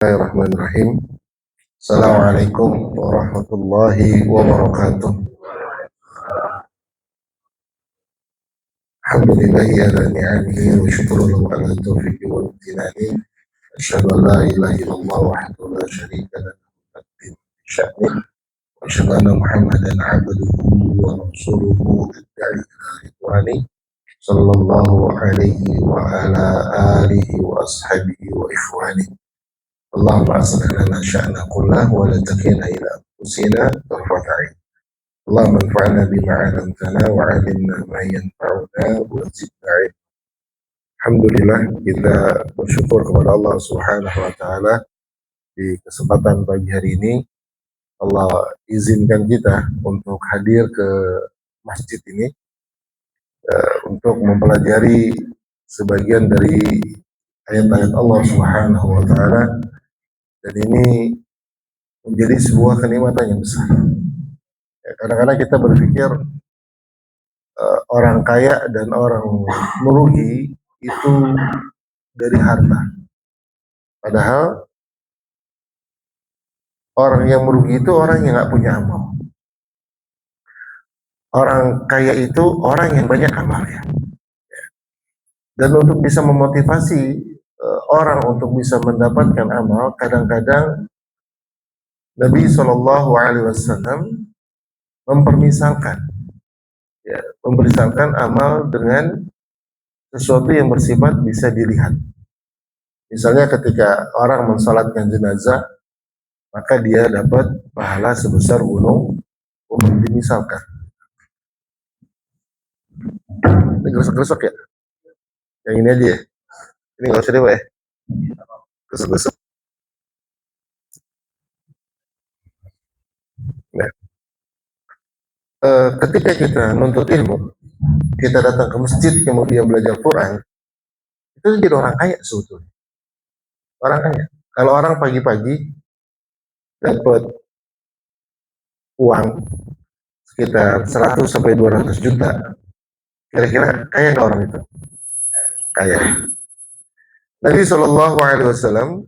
Bismillahirrahmanirrahim. Assalamualaikum warahmatullahi wabarakatuh. Alhamdulillahi ala ni'amihi wa syukru lahu ala taufiqi wa imtinani. Asyhadu an la ilaha illallah wahdahu la syarika lahu taqdim sya'ni wa asyhadu anna Muhammadan 'abduhu wa rasuluhu ad-da'i ila ridwani sallallahu alaihi wa ala alihi wa ashabihi wa ikhwani. Allahumma aslih lana sya'na kullahu wa la takilna ila anfusina tarfata 'ain. Allahumma anfa'na bima 'allamtana wa 'allimna ma yanfa'una wa zidna 'ilma. Alhamdulillah, kita bersyukur kepada Allah Subhanahu wa taala di kesempatan pagi hari ini Allah izinkan kita untuk hadir ke masjid ini untuk mempelajari sebagian dari ayat-ayat Allah Subhanahu wa taala, dan ini menjadi sebuah kenikmatan yang besar. Kadang-kadang kita berpikir orang kaya dan orang merugi itu dari harta. Padahal orang yang merugi itu orang yang nggak punya amal. Orang kaya itu orang yang banyak amalnya. Dan untuk bisa memotivasi orang untuk bisa mendapatkan amal, kadang-kadang Nabi Shallallahu Alaihi Wasallam mempermisalkan amal dengan sesuatu yang bersifat bisa dilihat. Misalnya ketika orang mensalatkan jenazah, maka dia dapat pahala sebesar gunung Uhud, misalkan. Ini gresek-gresek ya? Yang ini aja ya? Ini nggak usah deh, Pak ya? Gresek-gresek. Nah, ketika kita menuntut ilmu, kita datang ke masjid kemudian belajar Quran, itu jadi orang kaya sebetulnya. Orang kaya. Kalau orang pagi-pagi dapat uang sekitar 100 sampai 200 juta, kira-kira kaya nggak orang itu? Kaya. Nabi Shallallahu Alaihi Wasallam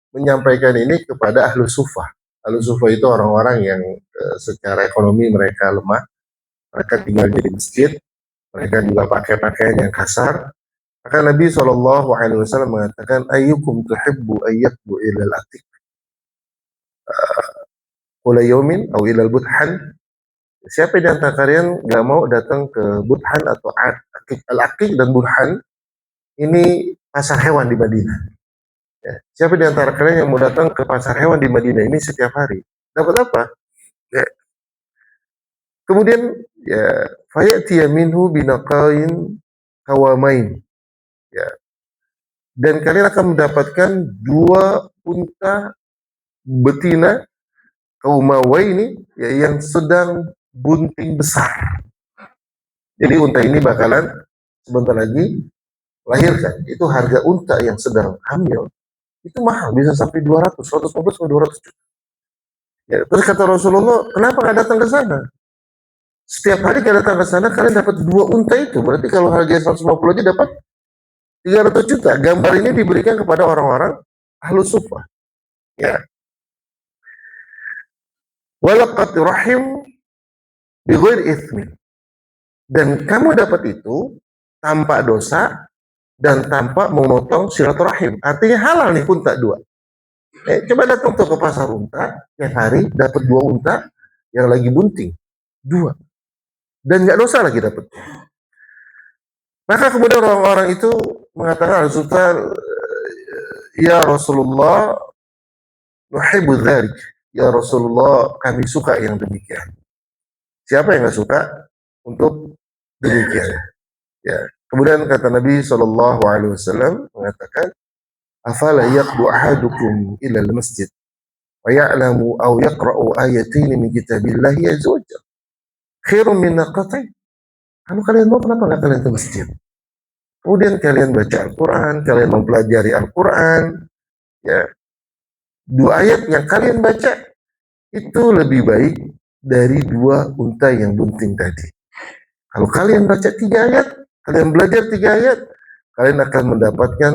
menyampaikan ini kepada ahlu sufah. Ahlu sufah itu orang-orang yang secara ekonomi mereka lemah, mereka tinggal di masjid, mereka juga pakai pakaian yang kasar. Maka Nabi Shallallahu Alaihi Wasallam mengatakan, ayyukum tuhibbu ayyakbu ilal atik ulayomin atau ilal buthan. Siapa di antara kalian gak mau datang ke buthan atau al-aqiq dan buthan ini pasar hewan di Madinah. Ya. Siapa di antara kalian yang mau datang ke pasar hewan di Madinah ini setiap hari? Dapat apa? Ya. Kemudian ya fayatiya minhu binaqain kawamain. Ya. Dan kalian akan mendapatkan 2 unta betina kaumawaini, ya, yang sedang bunting besar. Jadi unta ini bakalan sebentar lagi lahirkan. Itu harga unta yang sedang hamil itu mahal, bisa sampai 200, 150 sampai 200 juta. Ya, terus kata Rasulullah, kenapa nggak datang ke sana? Setiap hari kalian datang ke sana, kalian dapat 2 unta itu. Berarti kalau harganya 150 aja dapat 300 juta. Gambar ini diberikan kepada orang-orang ahlu sufah. Ya. Walaqat rahim bighair itsmin. Dan kamu dapat itu tanpa dosa dan tanpa memotong silaturahim. Artinya halal nih unta 2. Coba datang tuh ke pasar unta, tiap hari dapat 2 unta yang lagi bunting, 2. Dan nggak dosa lagi dapat. Maka kemudian orang-orang itu mengatakan, ya Rasulullah, nuhibbu dzalik. Ya Rasulullah, kami suka yang demikian. Siapa yang nggak suka untuk demikian? Ya. Kemudian kata Nabi Shallallahu Alaihi Wasallam mengatakan, afala yaqdu ahadukum ila al-masjid wa ya'lamu aw yaqra'u ayatin min kitabillahi azza wa jalla khairun min naqatain. Kalau kalian mau, kenapa nggak kalian ke masjid? Kemudian kalian baca Al-Quran, kalian mempelajari Al-Quran, ya. 2 ayat yang kalian baca itu lebih baik dari 2 unta yang bunting tadi. Kalau kalian baca 3 ayat, kalian belajar 3 ayat, kalian akan mendapatkan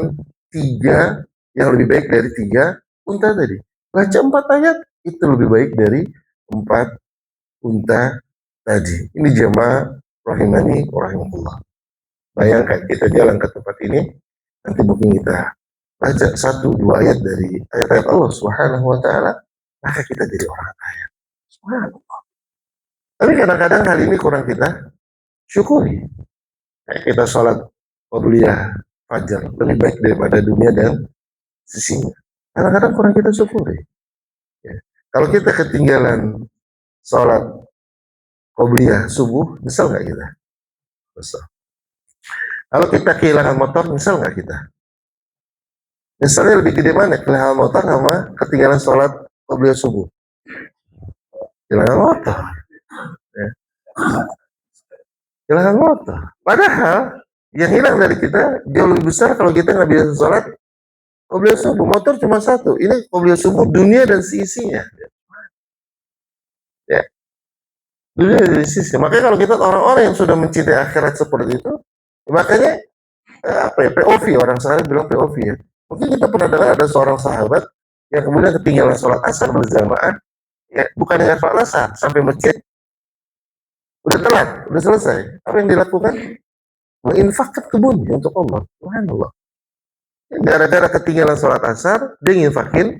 3 yang lebih baik dari 3 unta tadi. Baca 4 ayat, itu lebih baik dari 4 unta tadi. Ini jemaah rahimani rahimahullah. Bayangkan kita jalan ke tempat ini, nanti mungkin kita baca 1-2 ayat dari ayat-ayat Allah Subhanahu wa taala, maka kita jadi orang kaya. Subhanallah. Tapi kadang-kadang hal ini kurang kita syukuri. Kayak kita sholat qabliyah fajar lebih baik daripada dunia dan sisinya. Kadang-kadang kurang kita syukuri. Ya. Kalau kita ketinggalan sholat qabliyah subuh, misal nggak kita? Misal. Kalau kita kehilangan motor, misal nggak kita? Misalnya lebih gede mana? Kehilangan motor sama ketinggalan sholat qabliyah subuh? Kehilangan motor. Ya. Kehilangan motor. Padahal yang hilang dari kita jauh lebih besar kalau kita nggak bisa sholat qabliyah subuh. Motor cuma satu. Ini qabliyah subuh dunia dan seisinya. Ya. Dunia dan seisinya. Makanya kalau kita orang-orang yang sudah mencintai akhirat seperti itu, makanya POV, orang sekarang bilang POV ya. Mungkin kita pernah dengar ada seorang sahabat yang kemudian ketinggalan sholat asar berjamaah, ya, bukan dengan sholat asar sampai masjid udah telat, udah selesai. Apa yang dilakukan? Menginfakkan kebunnya untuk Allah. Subhanallah. Gara-gara ketinggalan sholat asar, dia nginfakin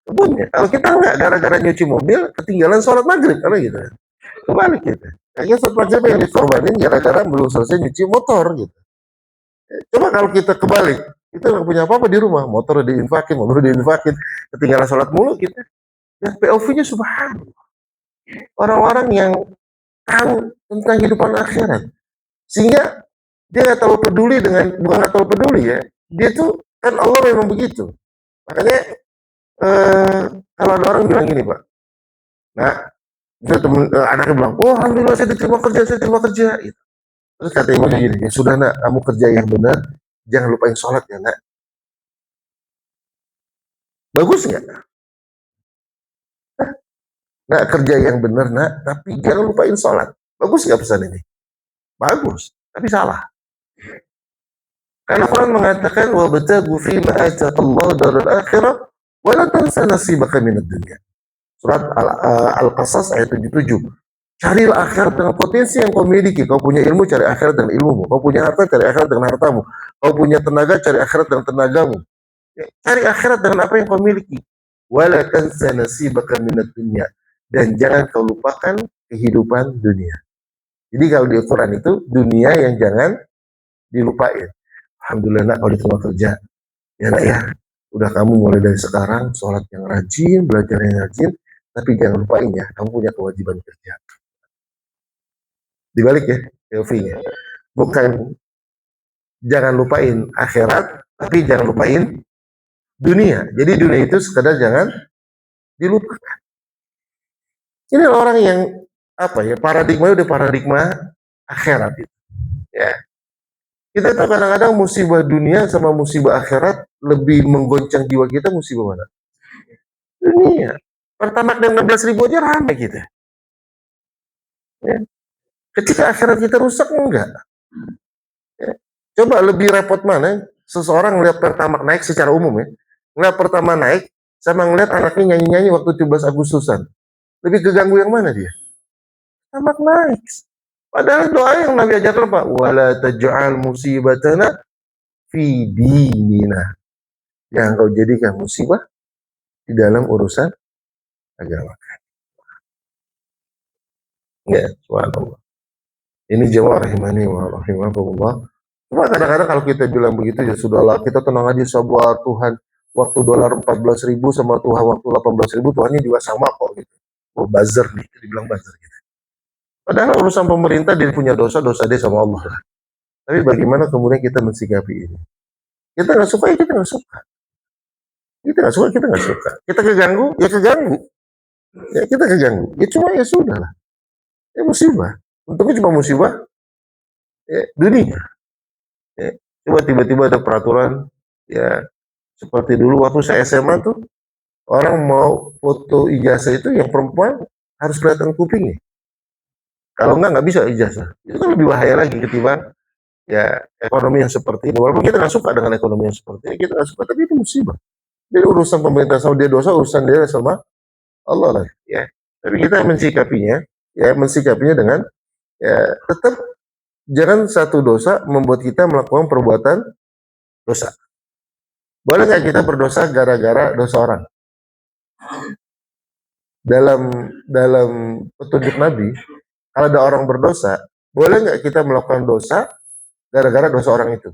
kebunnya. Kalau kita enggak, gara-gara nyuci mobil, ketinggalan sholat maghrib, karena gitu. Kebalik gitu. Kayaknya sholat maghrib yang dikorbanin gara-gara belum selesai nyuci motor gitu. Coba kalau kita kebalik, kita nggak punya apa-apa di rumah, motor diinfakin, mobil diinfakin, ketinggalan sholat mulu kita. Dan POV-nya subhanallah. Orang-orang yang tahu tentang kehidupan akhirat, sehingga dia nggak terlalu peduli dengan, bukan nggak terlalu peduli ya, dia tuh kan Allah memang begitu. Makanya kalau ada orang bilang gini Pak, nah temen, anaknya bilang, oh alhamdulillah saya diterima kerja, gitu. Terus kata ibunya gini, ya sudah nak, kamu kerja yang benar, jangan lupain sholat ya nak. Bagus nggak? Nak kerja yang benar nak, tapi jangan lupain sholat. Bagus nggak pesan ini? Bagus, tapi salah. Karena Quran mengatakan wabtagu fima ataqallahu darul akhirah wa la tansa nasibaka minad dunya. Surat Al-Qasas ayat 77. Carilah akhirat dengan potensi yang kau miliki. Kau punya ilmu, cari akhirat dengan ilmumu. Kau punya harta, cari akhirat dengan hartamu. Kau punya tenaga, cari akhirat dengan tenagamu. Cari akhirat dengan apa yang kau miliki. Wala tansa nasibaka minad dunya. Dan jangan kau lupakan kehidupan dunia. Jadi kalau di Al-Quran itu dunia yang jangan dilupain. Alhamdulillah nak, kalau diterima kerja, ya nak ya, udah kamu mulai dari sekarang sholat yang rajin, belajar yang rajin, tapi jangan lupain ya, kamu punya kewajiban kerja. Dibalik ya, POV-nya. Bukan jangan lupain akhirat, tapi jangan lupain dunia. Jadi dunia itu sekadar jangan dilupakan. Ini orang yang apa ya, paradigma udah paradigma akhirat itu. Ya. Kita tahu kadang-kadang musibah dunia sama musibah akhirat lebih menggoncang jiwa kita, musibah mana? Dunia. Pertamax dengan 16.000 aja ramai kita. Ya. Ketika akhirat kita rusak, enggak. Ya. Coba lebih repot mana seseorang melihat Pertamax naik secara umum ya. Ngeliat pertama naik sama ngeliat anaknya nyanyi-nyanyi waktu 17 Agustusan. Lebih keganggu yang mana dia? Pertamax naik. Padahal doa yang Nabi ajarkan Pak, wala taj'al musibatana fi dinina. Yang kau jadikan musibah di dalam urusan agama. Ya, subhanallah. Ini jemaah rahimani wa rahimakumullah. Cuma kadang-kadang kalau kita bilang begitu ya sudahlah, kita tenang aja sabar, Tuhan waktu dolar 14.000 sama Tuhan waktu 18.000, Tuhannya juga sama kok gitu. Oh buzzer nih, dibilang buzzer gitu. Padahal urusan pemerintah dia punya dosa dia sama Allah lah. Tapi bagaimana kemudian kita mensikapi ini? Kita nggak suka ya kita nggak suka. Kita nggak suka, kita nggak suka. Kita keganggu, ya keganggu. Ya kita keganggu. Ya cuma ya sudah lah. Ya musibah. Untungnya cuma musibah ya, dunia. Ya, coba tiba-tiba ada peraturan ya seperti dulu waktu saya SMA tuh orang mau foto ijazah itu yang perempuan harus kelihatan kupingnya. Kalau nggak bisa ijazah. Itu kan lebih bahaya lagi ketimbang ya ekonomi yang seperti ini. Walaupun kita nggak suka dengan ekonomi yang seperti ini, kita nggak suka, tapi itu musibah. Jadi urusan pemerintah sama dia dosa, urusan dia sama Allah lah, ya. Tapi kita mensikapinya dengan ya tetap jangan satu dosa membuat kita melakukan perbuatan dosa. Boleh nggak kita berdosa gara-gara dosa orang? Dalam dalam petunjuk Nabi, kalau ada orang berdosa, boleh nggak kita melakukan dosa gara-gara dosa orang itu?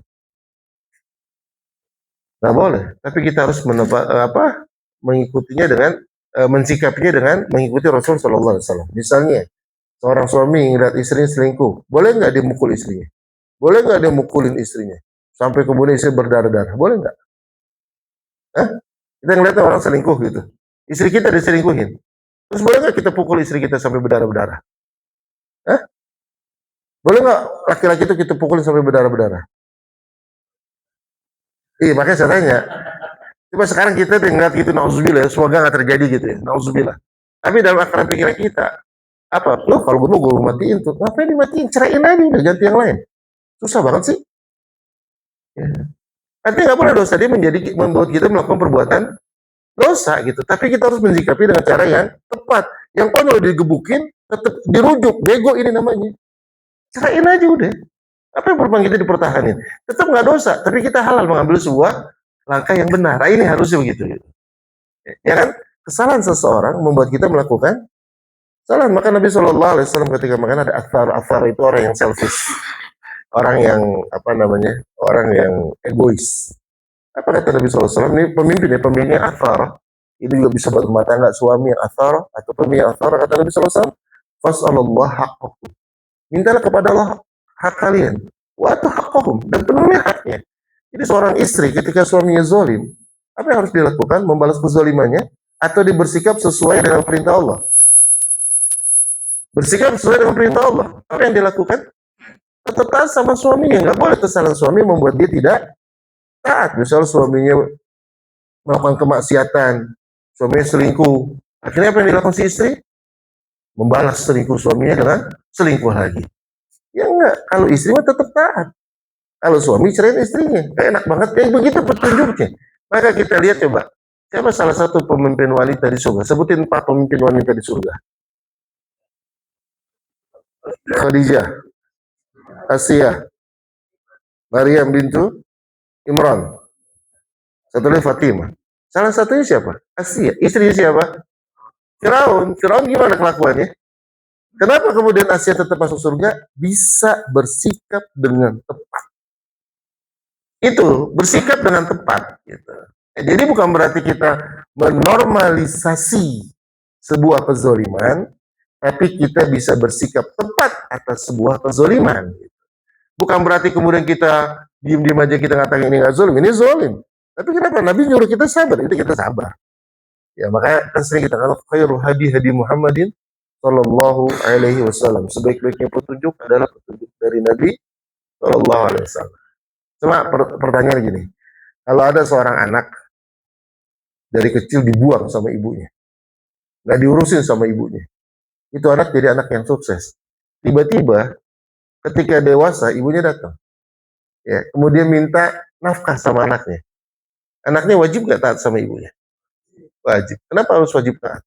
Nggak boleh. Tapi kita harus mengikutinya dengan mensikapinya dengan mengikuti Rasul Shallallahu Alaihi Wasallam. Misalnya, seorang suami ngeliat istrinya selingkuh, boleh nggak dia mukul istrinya? Boleh nggak dia mukulin istrinya? Sampai kemudian istri berdarah-darah, boleh nggak? Hah? Kita ngeliat orang selingkuh gitu, istri kita diselingkuhin, terus boleh nggak kita pukul istri kita sampai berdarah-berdarah? Hah? Boleh nggak laki-laki itu kita pukulin sampai berdarah-berdarah? Iya, makanya saya tanya. Coba sekarang kita ngeliat gitu, nauzubillah, semoga nggak terjadi gitu ya, nauzubillah. Tapi dalam akal pikiran kita, apa? Loh, kalau gue matiin tuh, ngapain dimatiin? Ceraiin aja, udah ganti yang lain. Susah banget sih. Ya. Artinya nggak boleh dosa, dia membuat kita melakukan perbuatan dosa gitu. Tapi kita harus mensikapi dengan cara yang tepat. Yang konyol digebukin, tetap dirujuk, bego ini namanya. Ceraiin aja udah. Apa yang perempuan kita dipertahanin? Tetap nggak dosa, tapi kita halal mengambil sebuah langkah yang benar. Nah, ini harusnya begitu. Gitu. Ya kan? Kesalahan seseorang membuat kita melakukan kesalahan. Maka Nabi Shallallahu Alaihi Wasallam ketika makan ada athar itu orang yang selfish, orang yang orang yang egois. Apa kata Nabi Shallallahu Alaihi Wasallam? Ini pemimpin yang athar. Ini juga bisa buat rumah tangga, suami yang athar atau pemimpin yang athar. Kata Nabi Shallallahu Alaihi Wasallam, fasallallah haqqakum. Mintalah kepada Allah hak kalian. Wa atu haqqahum, dan penuhi haknya. Jadi seorang istri ketika suaminya zolim, apa yang harus dilakukan? Membalas kezolimannya atau bersikap sesuai dengan perintah Allah? Bersikap sesuai dengan perintah Allah. Apa yang dilakukan? Tetap taat sama suaminya. Nggak boleh kesalahan suami membuat dia tidak taat. Misal suaminya melakukan kemaksiatan, suaminya selingkuh. Akhirnya apa yang dilakukan si istri? Membalas selingkuh suaminya dengan selingkuh lagi. Ya enggak, kalau istri mah tetap taat. Kalau suami ceraiin istrinya, kayak enak banget, kayak begitu petunjuknya. Maka kita lihat coba, siapa salah satu pemimpin wanita di surga? Sebutin 4 pemimpin wanita di surga. Khadijah, Asia, Maryam bintu Imran, satu lagi Fatimah. Salah satunya siapa? Asia. Istrinya siapa? Firaun. Firaun gimana kelakuannya? Kenapa kemudian Asia tetap masuk surga? Bisa bersikap dengan tepat. Itu bersikap dengan tepat. Gitu. Jadi bukan berarti kita menormalisasi sebuah kezoliman, tapi kita bisa bersikap tepat atas sebuah kezoliman. Gitu. Bukan berarti kemudian kita diem-diem aja kita ngatakan ini nggak zolim, ini zolim. Tapi kenapa Nabi nyuruh kita sabar? Itu kita sabar. Ya makanya kan sering kita katakan khairul hadi Muhammadin Sallallahu Alaihi Wasallam. Sebaik-baiknya petunjuk adalah petunjuk dari Nabi Sallallahu Alaihi Wasallam. Cuma pertanyaan gini, kalau ada seorang anak dari kecil dibuang sama ibunya, nggak diurusin sama ibunya, itu anak jadi anak yang sukses. Tiba-tiba ketika dewasa ibunya datang, ya kemudian minta nafkah sama anaknya. Anaknya wajib nggak taat sama ibunya? Wajib. Kenapa harus wajib taat?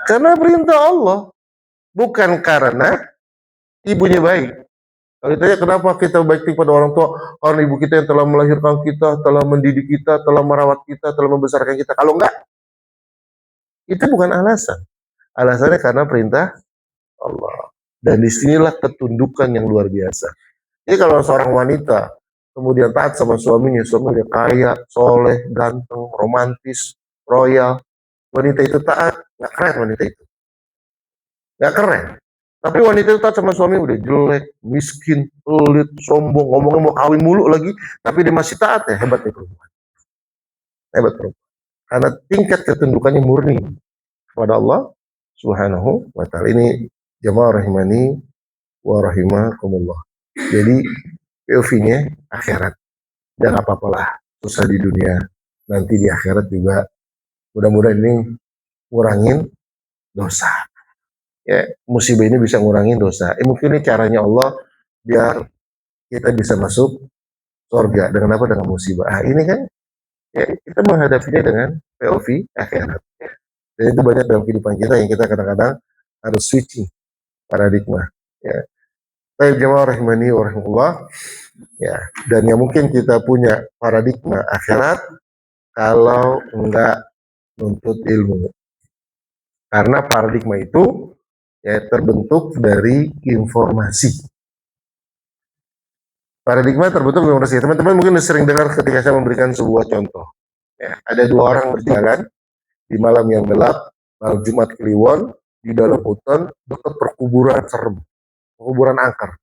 Karena perintah Allah, bukan karena ibunya baik. Kalau ditanya kenapa kita baik kepada orang tua, karena ibu kita yang telah melahirkan kita, telah mendidik kita, telah merawat kita, telah membesarkan kita. Kalau enggak, itu bukan alasan. Alasannya karena perintah Allah. Dan disinilah ketundukan yang luar biasa. Jadi kalau seorang wanita kemudian taat sama suaminya kaya, soleh, ganteng, romantis, royal, wanita itu taat, nggak keren wanita itu. Nggak keren. Tapi wanita itu taat sama suami udah jelek, miskin, pelit, sombong, ngomongnya mau kawin mulu lagi, tapi dia masih taat, ya hebat nih perempuan. Hebat perempuan. Karena tingkat ketundukannya murni kepada Allah Subhanahu wa taala. Ini jamaah rahimani wa rahimakumullah. Jadi POV-nya akhirat. Dan apa-apalah susah di dunia, nanti di akhirat juga mudah-mudahan ini ngurangin dosa. Ya, musibah ini bisa ngurangin dosa. Mungkin ini caranya Allah biar kita bisa masuk surga dengan apa? Dengan musibah. Ini kan Ya, kita menghadapinya dengan POV akhirat. Dan itu banyak dalam kehidupan kita yang kita kadang-kadang harus switching paradigma. Ya. Baik jemaah rahimani wa rahimahullah. Ya, dan yang mungkin kita punya paradigma akhirat kalau enggak nuntut ilmu. Karena paradigma itu ya terbentuk dari informasi. Paradigma terbentuk dari informasi. Teman-teman mungkin sering dengar ketika saya memberikan sebuah contoh. Ya, ada dua orang berjalan di malam yang gelap, malam Jumat Kliwon, di dalam hutan dekat perkuburan serem, perkuburan angker.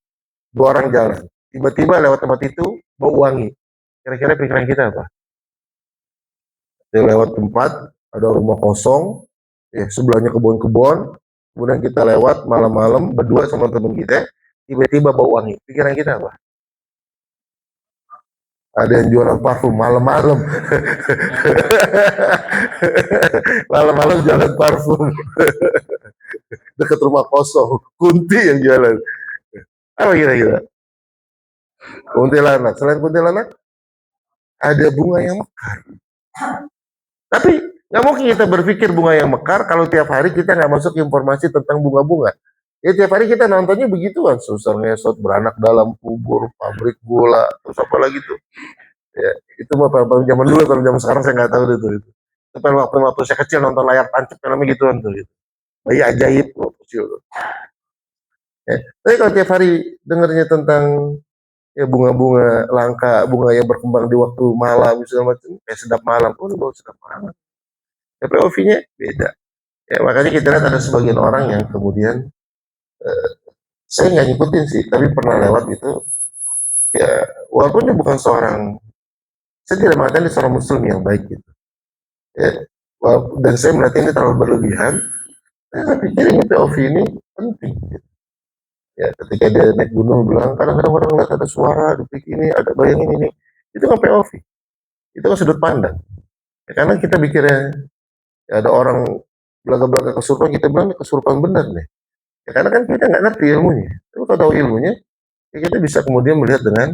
Dua orang jalan. Tiba-tiba lewat tempat itu bau wangi. Kira-kira pikiran kita apa? Dia lewat tempat, ada rumah kosong, ya sebelahnya kebun-kebun, kemudian kita lewat malam-malam berdua sama teman kita, tiba-tiba bau wangi. Pikiran kita apa? Ada yang jualan parfum malam-malam. Malam-malam jualan parfum dekat rumah kosong. Kunti yang jualan. Apa kira-kira? Kuntilanak. Selain kuntilanak, ada bunga yang mekar. Tapi nggak mungkin kita berpikir bunga yang mekar kalau tiap hari kita nggak masuk informasi tentang bunga-bunga. Ya tiap hari kita nontonnya begituan, susah ngesot, beranak dalam kubur, pabrik gula, terus apa lagi tuh. Ya, itu mah film zaman dulu, kalau zaman sekarang saya nggak tahu itu. Itu waktu saya kecil nonton layar tancap filmnya gituan tuh. Gitu. Bayi ajaib waktu kecil tuh. Ya. Tapi kalau tiap hari dengarnya tentang ya bunga-bunga langka, bunga yang berkembang di waktu malam, misalnya macam kayak sedap malam, oh bau sedap malam. Tapi OV-nya beda. Ya makanya kita lihat ada sebagian orang yang kemudian saya nggak ngikutin sih, tapi pernah lewat itu. Ya walaupun dia bukan seorang, saya tidak mengatakan dia seorang muslim yang baik gitu. Ya, dan saya melihat ini terlalu berlebihan. Saya pikir ini POV ini penting. Gitu. Ya ketika dia naik gunung bilang kadang-kadang orang lihat ada suara di ini, ada bayangin ini, itu kan POV, itu kan sudut pandang. Ya, karena kita pikirnya ya ada orang belaga-belaga kesurupan, kita bilang kesurupan benar nih. Ya, karena kan kita nggak ngerti ilmunya. Tapi kalau tahu ilmunya, ya kita bisa kemudian melihat dengan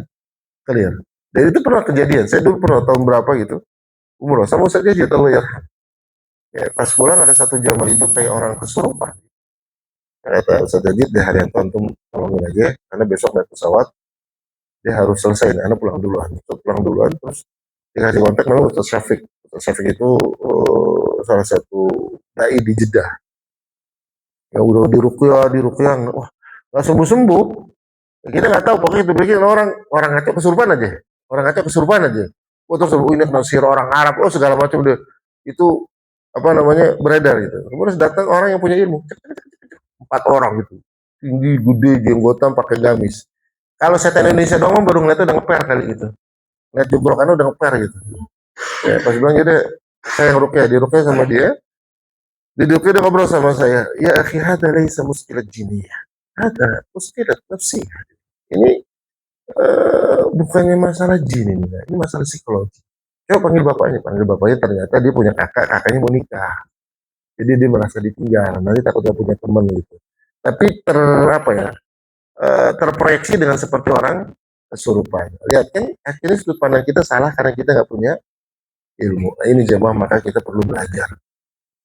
clear. Dan itu pernah kejadian. Saya dulu pernah tahun berapa gitu, umroh sama Ustaz Jajid Allah ya. Ya, pas pulang ada satu jamaah itu kayak orang kesurupan. Kata Ustaz Jajid di hari yang antum tolongin aja, karena besok naik pesawat dia harus selesai. Anak pulang duluan. Pulang duluan terus dikasih kontak memang Ustaz Syafiq. Ustaz Syafiq itu salah satu dai di Jeddah. Ya udah di rukyah, wah nggak sembuh sembuh. Kita nggak tahu, pokoknya itu bikin orang ngaco kesurupan aja, orang ngaco kesurupan aja. Oh terus ini nasir orang Arab, oh segala macam deh. Itu apa namanya beredar gitu. Kemudian datang orang yang punya ilmu, empat orang gitu, tinggi, gede, jenggotan, pakai gamis. Kalau setan Indonesia doang baru ngeliatnya udah ngeper kali gitu, ngeliat jebrokannya udah ngeper gitu. Ya pas bilang gitu, saya ngerukyah, dirukyah sama dia, dia ngobrol sama saya, ya akhi hada laisa muskilat jiniyah, hada muskilat nafsi. Ini bukannya masalah jin ini masalah psikologi. Coba panggil bapaknya ternyata dia punya kakak, kakaknya mau nikah. Jadi dia merasa ditinggal, nanti takutnya punya teman gitu. Tapi apa ya, terproyeksi dengan seperti orang kesurupan. Lihat kan akhirnya sudut pandang kita salah karena kita nggak punya ilmu. Nah, ini jemaah maka kita perlu belajar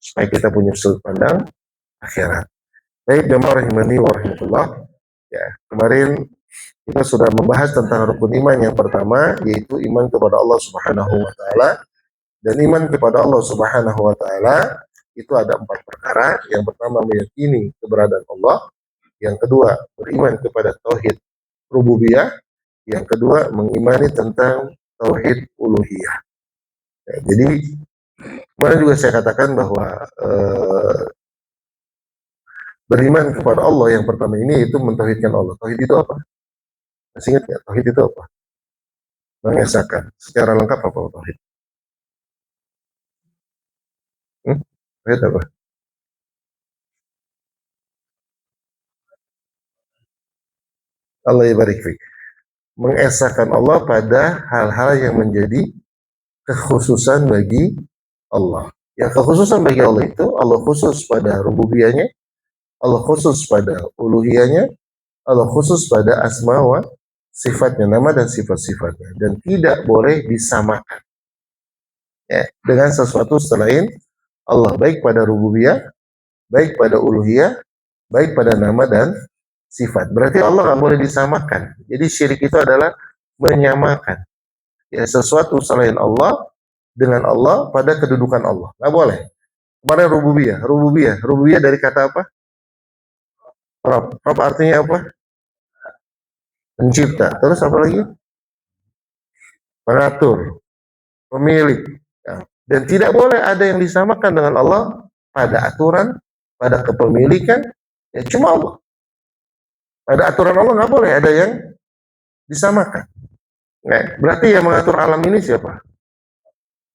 supaya kita punya sudut pandang akhirat. Baik jemaah rahimani wa rahmatullah. Ya, kemarin kita sudah membahas tentang rukun iman yang pertama, yaitu iman kepada Allah Subhanahu wa taala. Dan iman kepada Allah Subhanahu wa taala itu ada 4 perkara. Yang pertama meyakini keberadaan Allah, yang kedua beriman kepada tauhid rububiyah, yang kedua mengimani tentang tauhid uluhiyah. Ya, jadi kemarin juga saya katakan bahwa beriman kepada Allah yang pertama ini itu mentauhidkan Allah. Tauhid itu apa? Masih ingat nggak? Tauhid itu apa? Mengesahkan. Secara lengkap apa tauhid? Tauhid apa? Allah barik fik. Mengesahkan Allah pada hal-hal yang menjadi kekhususan bagi Allah. Yang kekhususan bagi Allah itu Allah khusus pada rububiyahnya, Allah khusus pada uluhiyahnya, Allah khusus pada asma wa sifatnya, nama dan sifat-sifatnya, dan tidak boleh disamakan. ya, dengan sesuatu selain Allah, baik pada rububiyah, baik pada uluhiyah, baik pada nama dan sifat. Berarti Allah nggak boleh disamakan. Jadi syirik itu adalah menyamakan, ya, sesuatu selain Allah dengan Allah pada kedudukan Allah. Nggak boleh. Kemarin rububiyah, rububiyah dari kata apa? Rob. Rob artinya apa? Pencipta. Terus apa lagi? Pengatur, pemilik. Ya. Dan tidak boleh ada yang disamakan dengan Allah pada aturan, pada kepemilikan. Ya cuma Allah. Pada aturan Allah nggak boleh ada yang disamakan. Ya, berarti yang mengatur alam ini siapa?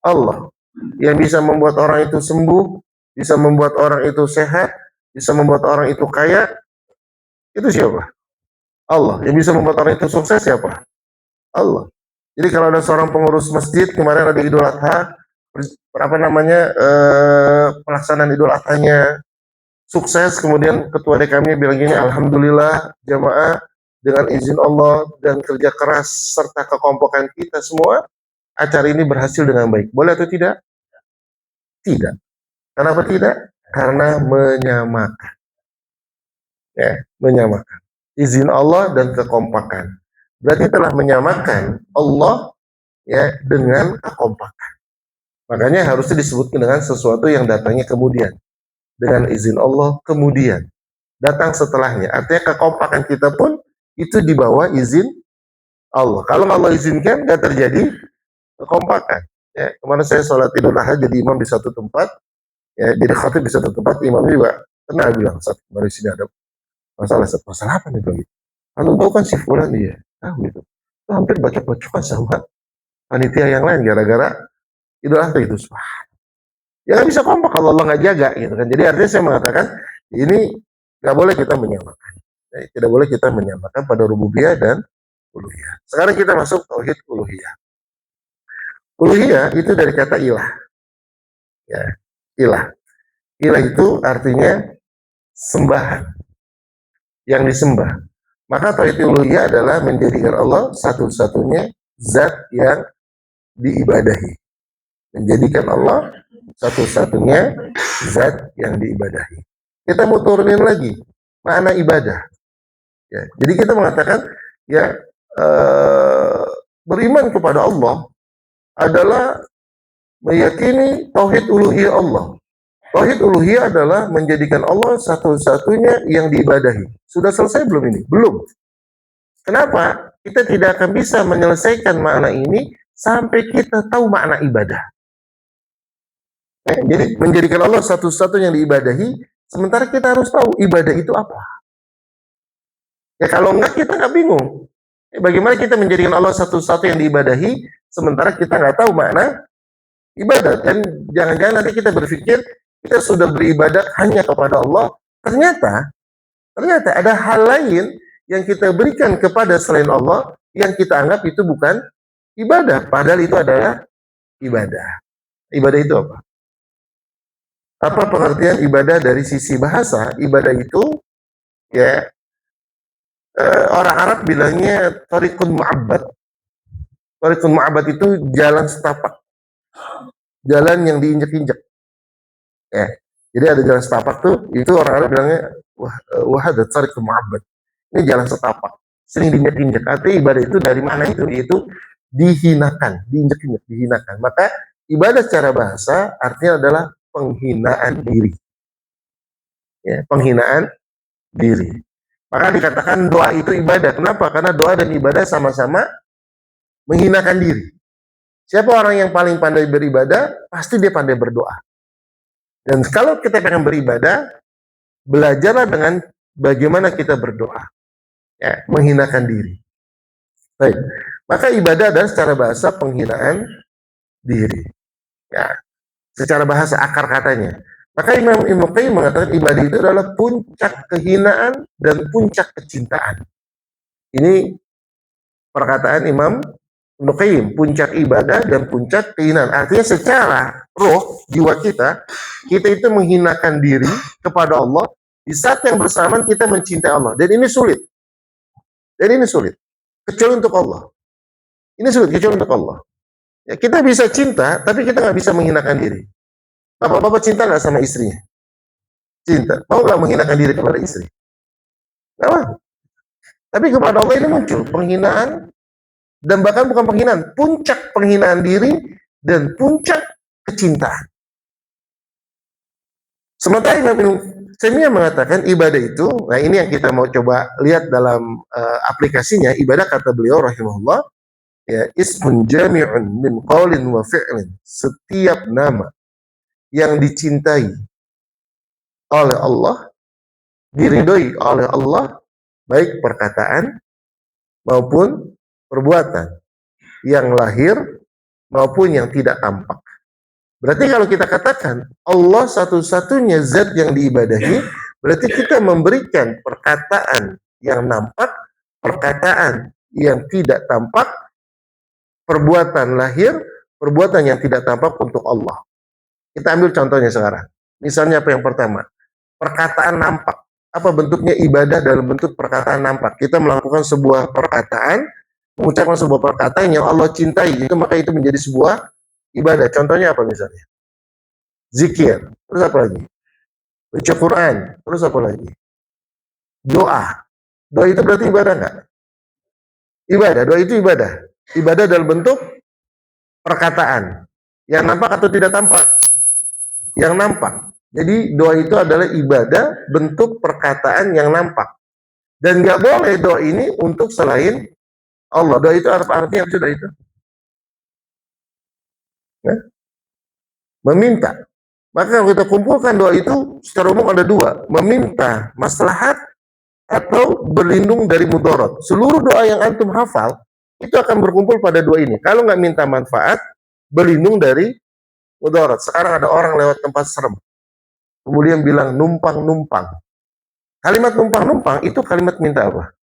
Allah. Yang bisa membuat orang itu sembuh, bisa membuat orang itu sehat, bisa membuat orang itu kaya, itu siapa? Allah. Yang bisa membuat orang itu sukses siapa? Allah. Jadi kalau ada seorang pengurus masjid kemarin ada Idul Adha, apa namanya, pelaksanaan Idul Adhanya sukses, kemudian ketua DKM bilang gini, alhamdulillah jamaah dengan izin Allah dan kerja keras serta kekompokan kita semua, acara ini berhasil dengan baik. Boleh atau tidak? Tidak. Kenapa tidak? Karena menyamakan. Ya, menyamakan. Izin Allah dan kekompakan. Berarti telah menyamakan Allah, ya, dengan kekompakan. Makanya harusnya disebutkan dengan sesuatu yang datangnya kemudian. Dengan izin Allah kemudian. Datang setelahnya. Artinya kekompakan kita pun itu di bawah izin Allah. Kalau Allah izinkan, nggak terjadi kekompakan. Ya, kemarin saya sholat Idul Adha jadi imam di satu tempat, ya, jadi khatib di satu tempat, imam juga pernah bilang, saat kemarin sini ada masalah apa nih bagi? Anu tahu kan si Fulan dia, tahu gitu. Itu hampir baca-baca sama panitia yang lain gara-gara Idul Adha itu. Ya nggak bisa kompak kalau Allah nggak jaga gitu kan. Jadi artinya saya mengatakan ini nggak boleh kita menyamakan. Ya, tidak boleh kita menyamakan pada rububiyah dan uluhiyah. Sekarang kita masuk tauhid uluhiyah. Uluhiyah itu dari kata ilah. Ya, ilah. Ilah itu artinya sembahan, yang disembah. Maka tauhid uluhiyah adalah menjadikan Allah satu-satunya zat yang diibadahi. Menjadikan Allah satu-satunya zat yang diibadahi. Kita mau turunin lagi makna ibadah. Ya, jadi kita mengatakan ya, beriman kepada Allah adalah meyakini tauhid uluhiyah Allah. Tauhid uluhiyah adalah menjadikan Allah satu-satunya yang diibadahi. Sudah selesai belum ini? Belum. Kenapa? Kita tidak akan bisa menyelesaikan makna ini sampai kita tahu makna ibadah. Jadi menjadikan Allah satu-satunya yang diibadahi, sementara kita harus tahu ibadah itu apa. Ya kalau enggak kita nggak bingung. Bagaimana kita menjadikan Allah satu-satu yang diibadahi, sementara kita nggak tahu makna ibadah. Dan jangan-jangan nanti kita berpikir kita sudah beribadah hanya kepada Allah. Ternyata ada hal lain yang kita berikan kepada selain Allah yang kita anggap itu bukan ibadah. Padahal itu adalah ibadah. Ibadah itu apa? Apa pengertian ibadah dari sisi bahasa? Ibadah itu ya, orang Arab bilangnya tariqun mu'abbad. Tariqun mu'abbad itu jalan setapak, jalan yang diinjak-injak. Ya. Jadi ada jalan setapak tuh, itu orang Arab bilangnya wah ada tariqun mu'abbad. Ini jalan setapak, sering diinjak-injak. Artinya ibadah itu dari mana itu? Yaitu dihinakan, diinjak-injak, dihinakan. Maka ibadah secara bahasa artinya adalah penghinaan diri. Ya, penghinaan diri. Maka dikatakan doa itu ibadah. Kenapa? Karena doa dan ibadah sama-sama menghinakan diri. Siapa orang yang paling pandai beribadah? Pasti dia pandai berdoa. Dan kalau kita pengen beribadah, belajarlah dengan bagaimana kita berdoa. Ya, menghinakan diri. Baik. Maka ibadah adalah secara bahasa penghinaan diri. Ya, secara bahasa akar katanya. Maka Imam Ibnu Qayyim mengatakan ibadah itu adalah puncak kehinaan dan puncak kecintaan. Ini perkataan Imam Ibnu Qayyim, puncak ibadah dan puncak kehinaan. Artinya secara roh, jiwa kita itu menghinakan diri kepada Allah di saat yang bersamaan kita mencintai Allah. Dan ini sulit. Kecuali untuk Allah. Ini sulit, kecuali untuk Allah. Ya, kita bisa cinta, tapi kita nggak bisa menghinakan diri. Bapak-bapak cinta nggak sama istrinya? Cinta. Mau nggak menghinakan diri kepada istri? Nggak mau. Tapi kepada Allah ini muncul penghinaan, dan bahkan bukan penghinaan, puncak penghinaan diri dan puncak kecintaan. Sementara Imam Taimiyah mengatakan ibadah itu, nah ini yang kita mau coba lihat dalam aplikasinya. Ibadah, kata beliau rahimahullah, ya, ismun jami'un min qaulin wa fi'lin. Setiap nama yang dicintai oleh Allah, diridhoi oleh Allah, baik perkataan maupun perbuatan, yang lahir maupun yang tidak tampak. Berarti kalau kita katakan Allah satu-satunya zat yang diibadahi, berarti kita memberikan perkataan yang nampak, perkataan yang tidak tampak, perbuatan lahir, perbuatan yang tidak tampak untuk Allah. Kita ambil contohnya sekarang. Misalnya apa yang pertama? Perkataan nampak. Apa bentuknya ibadah dalam bentuk perkataan nampak? Kita melakukan sebuah perkataan, mengucapkan sebuah perkataan yang Allah cintai, itu maka itu menjadi sebuah ibadah. Contohnya apa misalnya? Zikir. Terus apa lagi? Baca Quran. Terus apa lagi? Doa. Doa itu berarti ibadah nggak? Ibadah. Doa itu ibadah. Ibadah dalam bentuk perkataan. Yang nampak atau tidak tampak? Yang nampak. Jadi doa itu adalah ibadah bentuk perkataan yang nampak. Dan nggak boleh doa ini untuk selain Allah. Doa itu artinya apa doa itu? Ya? Meminta. Maka kalau kita kumpulkan doa itu secara umum ada dua. Meminta maslahat atau berlindung dari mudarat. Seluruh doa yang antum hafal itu akan berkumpul pada dua ini. Kalau nggak minta manfaat, berlindung dari mudarat. Sekarang ada orang lewat tempat serem, kemudian bilang numpang-numpang. Kalimat numpang-numpang itu kalimat minta apa?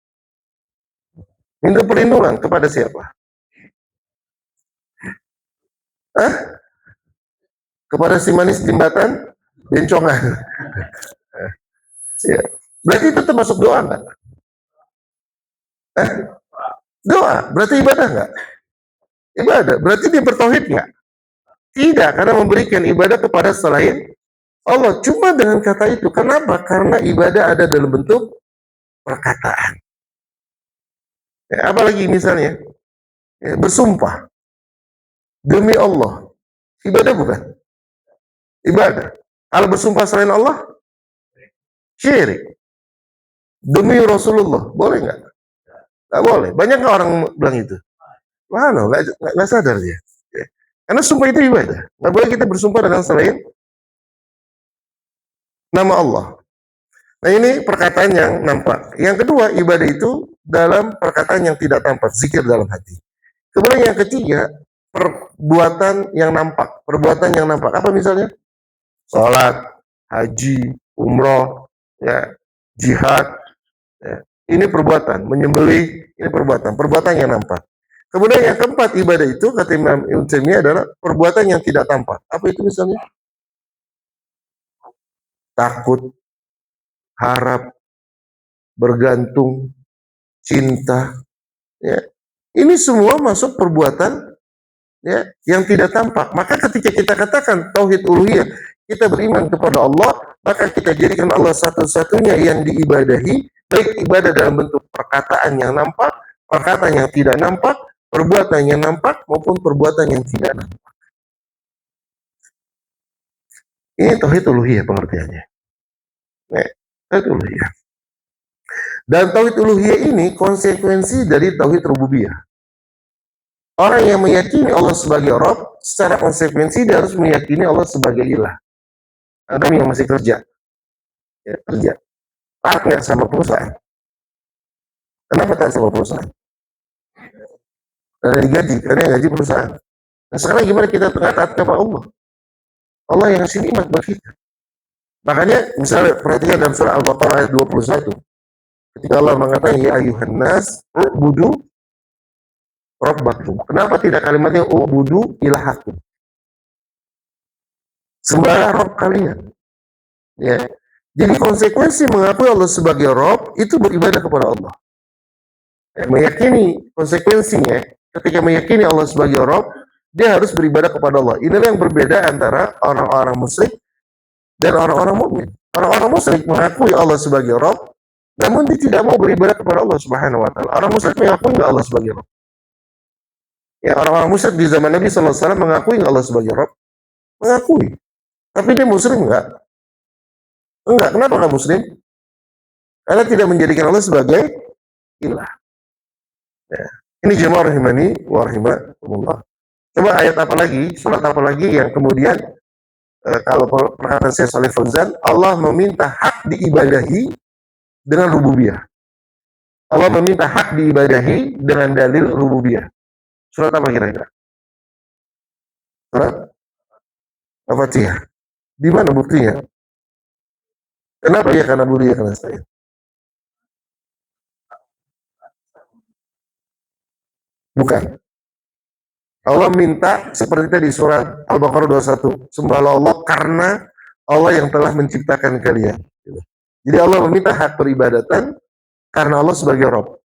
Minta perlindungan kepada siapa? Hah? Kepada si manis jembatan bencongan. Ya. Berarti itu termasuk doa nggak? Doa. Berarti ibadah nggak? Ibadah. Berarti dia bertauhid nggak? Tidak, karena memberikan ibadah kepada selain Allah. Cuma dengan kata itu. Kenapa? Karena ibadah ada dalam bentuk perkataan. Ya, apalagi misalnya ya, bersumpah demi Allah. Ibadah bukan? Ibadah. Kalau bersumpah selain Allah, syirik. Demi Rasulullah, boleh nggak? Nggak boleh. Banyak nggak orang bilang itu? Mana? Nggak sadar dia. Ya. Karena sumpah itu ibadah. Nggak boleh kita bersumpah dengan selain nama Allah. Nah ini perkataan yang nampak. Yang kedua, ibadah itu dalam perkataan yang tidak tampak, zikir dalam hati. Kemudian yang ketiga, perbuatan yang nampak. Perbuatan yang nampak. Apa misalnya? Sholat, haji, umroh, ya, jihad. Ya. Ini perbuatan. Menyembelih, ini perbuatan. Perbuatan yang nampak. Kemudian yang keempat, ibadah itu, kata Imam Ibnu Taimiyah, adalah perbuatan yang tidak tampak. Apa itu misalnya? Takut, harap, bergantung, cinta. Ya. Ini semua masuk perbuatan ya, yang tidak tampak. Maka ketika kita katakan tauhid uluhiyah, kita beriman kepada Allah, maka kita jadikan Allah satu-satunya yang diibadahi, baik ibadah dalam bentuk perkataan yang nampak, perkataan yang tidak nampak, perbuatan yang nampak, maupun perbuatan yang tidak nampak. Ini tauhid uluhiyah pengertiannya. Tauhid uluhiyah. Dan tauhid uluhiyah ini konsekuensi dari tauhid rububiyah. Orang yang meyakini Allah sebagai Rabb, secara konsekuensi dia harus meyakini Allah sebagai ilah. Ada yang masih kerja, ya, kerja, taat nggak sama perusahaan? Kenapa taat sama perusahaan? Karena digaji, karena yang gaji perusahaan. Nah sekarang gimana kita taat kepada Allah? Allah yang ngasih nikmat buat kita. Makanya misalnya perhatikan dalam surah Al-Baqarah ayat 21. Ketika Allah mengatakan ya ayuhan nas ubudu rabbakum. Kenapa tidak kalimatnya ubudu ilahakum? Sembahlah Rabb kalian. Ya. Jadi konsekuensi mengakui Allah sebagai Rabb itu beribadah kepada Allah. Ya, meyakini konsekuensinya ketika meyakini Allah sebagai Rabb, dia harus beribadah kepada Allah. Inilah yang berbeda antara orang-orang musyrik dan orang-orang mukmin. Orang-orang musyrik mengakui Allah sebagai Rabb, namun dia tidak mau beribadah kepada Allah Subhanahu wa taala. Orang musyrik mengakui Allah sebagai Rabb. Ya, orang-orang musyrik di zaman Nabi sallallahu alaihi wasallam mengakui Allah sebagai Rabb, mengakui. Tapi dia muslim enggak? Enggak. Kenapa enggak muslim? Karena tidak menjadikan Allah sebagai ilah. Ya. Ini jemaah rahimani wa rahimakumullah. Coba ayat apa lagi, surat apa lagi yang kemudian kalau perkataan saya Shalih Fauzan, Allah meminta hak diibadahi dengan rububiyah. Allah meminta hak diibadahi dengan dalil rububiyah. Surat apa kira-kira? Surat Al-Fatihah. Di mana buktinya? Kenapa ya karena budi ya karena saya? Bukan. Allah minta seperti tadi surat Al-Baqarah 21, sembahlah Allah karena Allah yang telah menciptakan kalian. Jadi Allah meminta hak peribadatan karena Allah sebagai Rabb.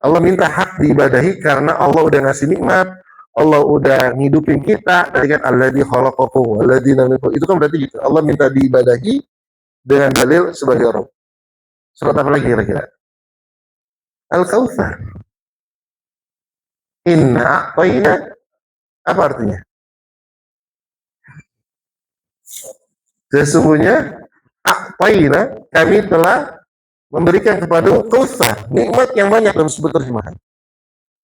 Allah minta hak diibadahi karena Allah udah ngasih nikmat, Allah udah ngidupin kita, tadi kan alladzi khalaqakum walladzina min qablikum. Itu kan berarti gitu. Allah minta diibadahi dengan dalil sebagai Rabb. Surat apa lagi kira-kira? Al-Kautsar. Inna a'tayna, apa artinya? Sesungguhnya a'tayna, kami telah memberikan kepada Kautsar, nikmat yang banyak dalam sebuah terjemahan.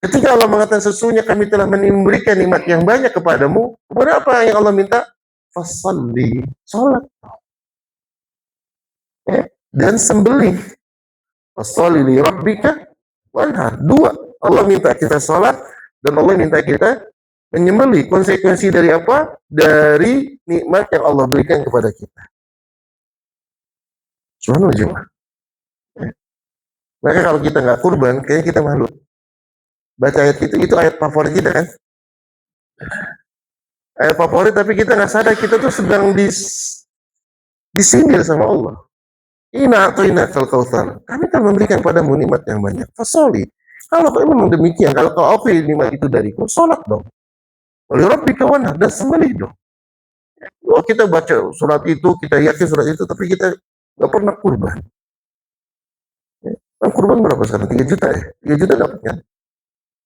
Ketika Allah mengatakan sesungguhnya kami telah memberikan nikmat yang banyak kepadamu, kepada apa yang Allah minta? Fasalli, salat. Ya, dan sembelih. Fasalli li rabbika wanhar. Dua, Allah minta kita salat dan Allah minta kita menyembelih. Konsekuensi dari apa? Dari nikmat yang Allah berikan kepada kita. Subhanallah. Maka kalau kita nggak kurban, kayaknya kita malu. Baca ayat itu ayat favorit kita kan? Ayat favorit, tapi kita nggak sadar kita tuh sedang disindir sama Allah. Inna a'tayna kal kautsar. Kami telah memberikan padamu nikmat yang banyak. Fasoli. Kalau memang demikian, kalau kau akui nikmat itu dariku, salat dong. Oleh Rabbika wanhar, dan sembelih dong. Oh, kita baca surat itu, kita yakin surat itu, tapi kita nggak pernah kurban. Nah, kurban berapa sekarang? 3 juta ya? 3 juta dapat kan?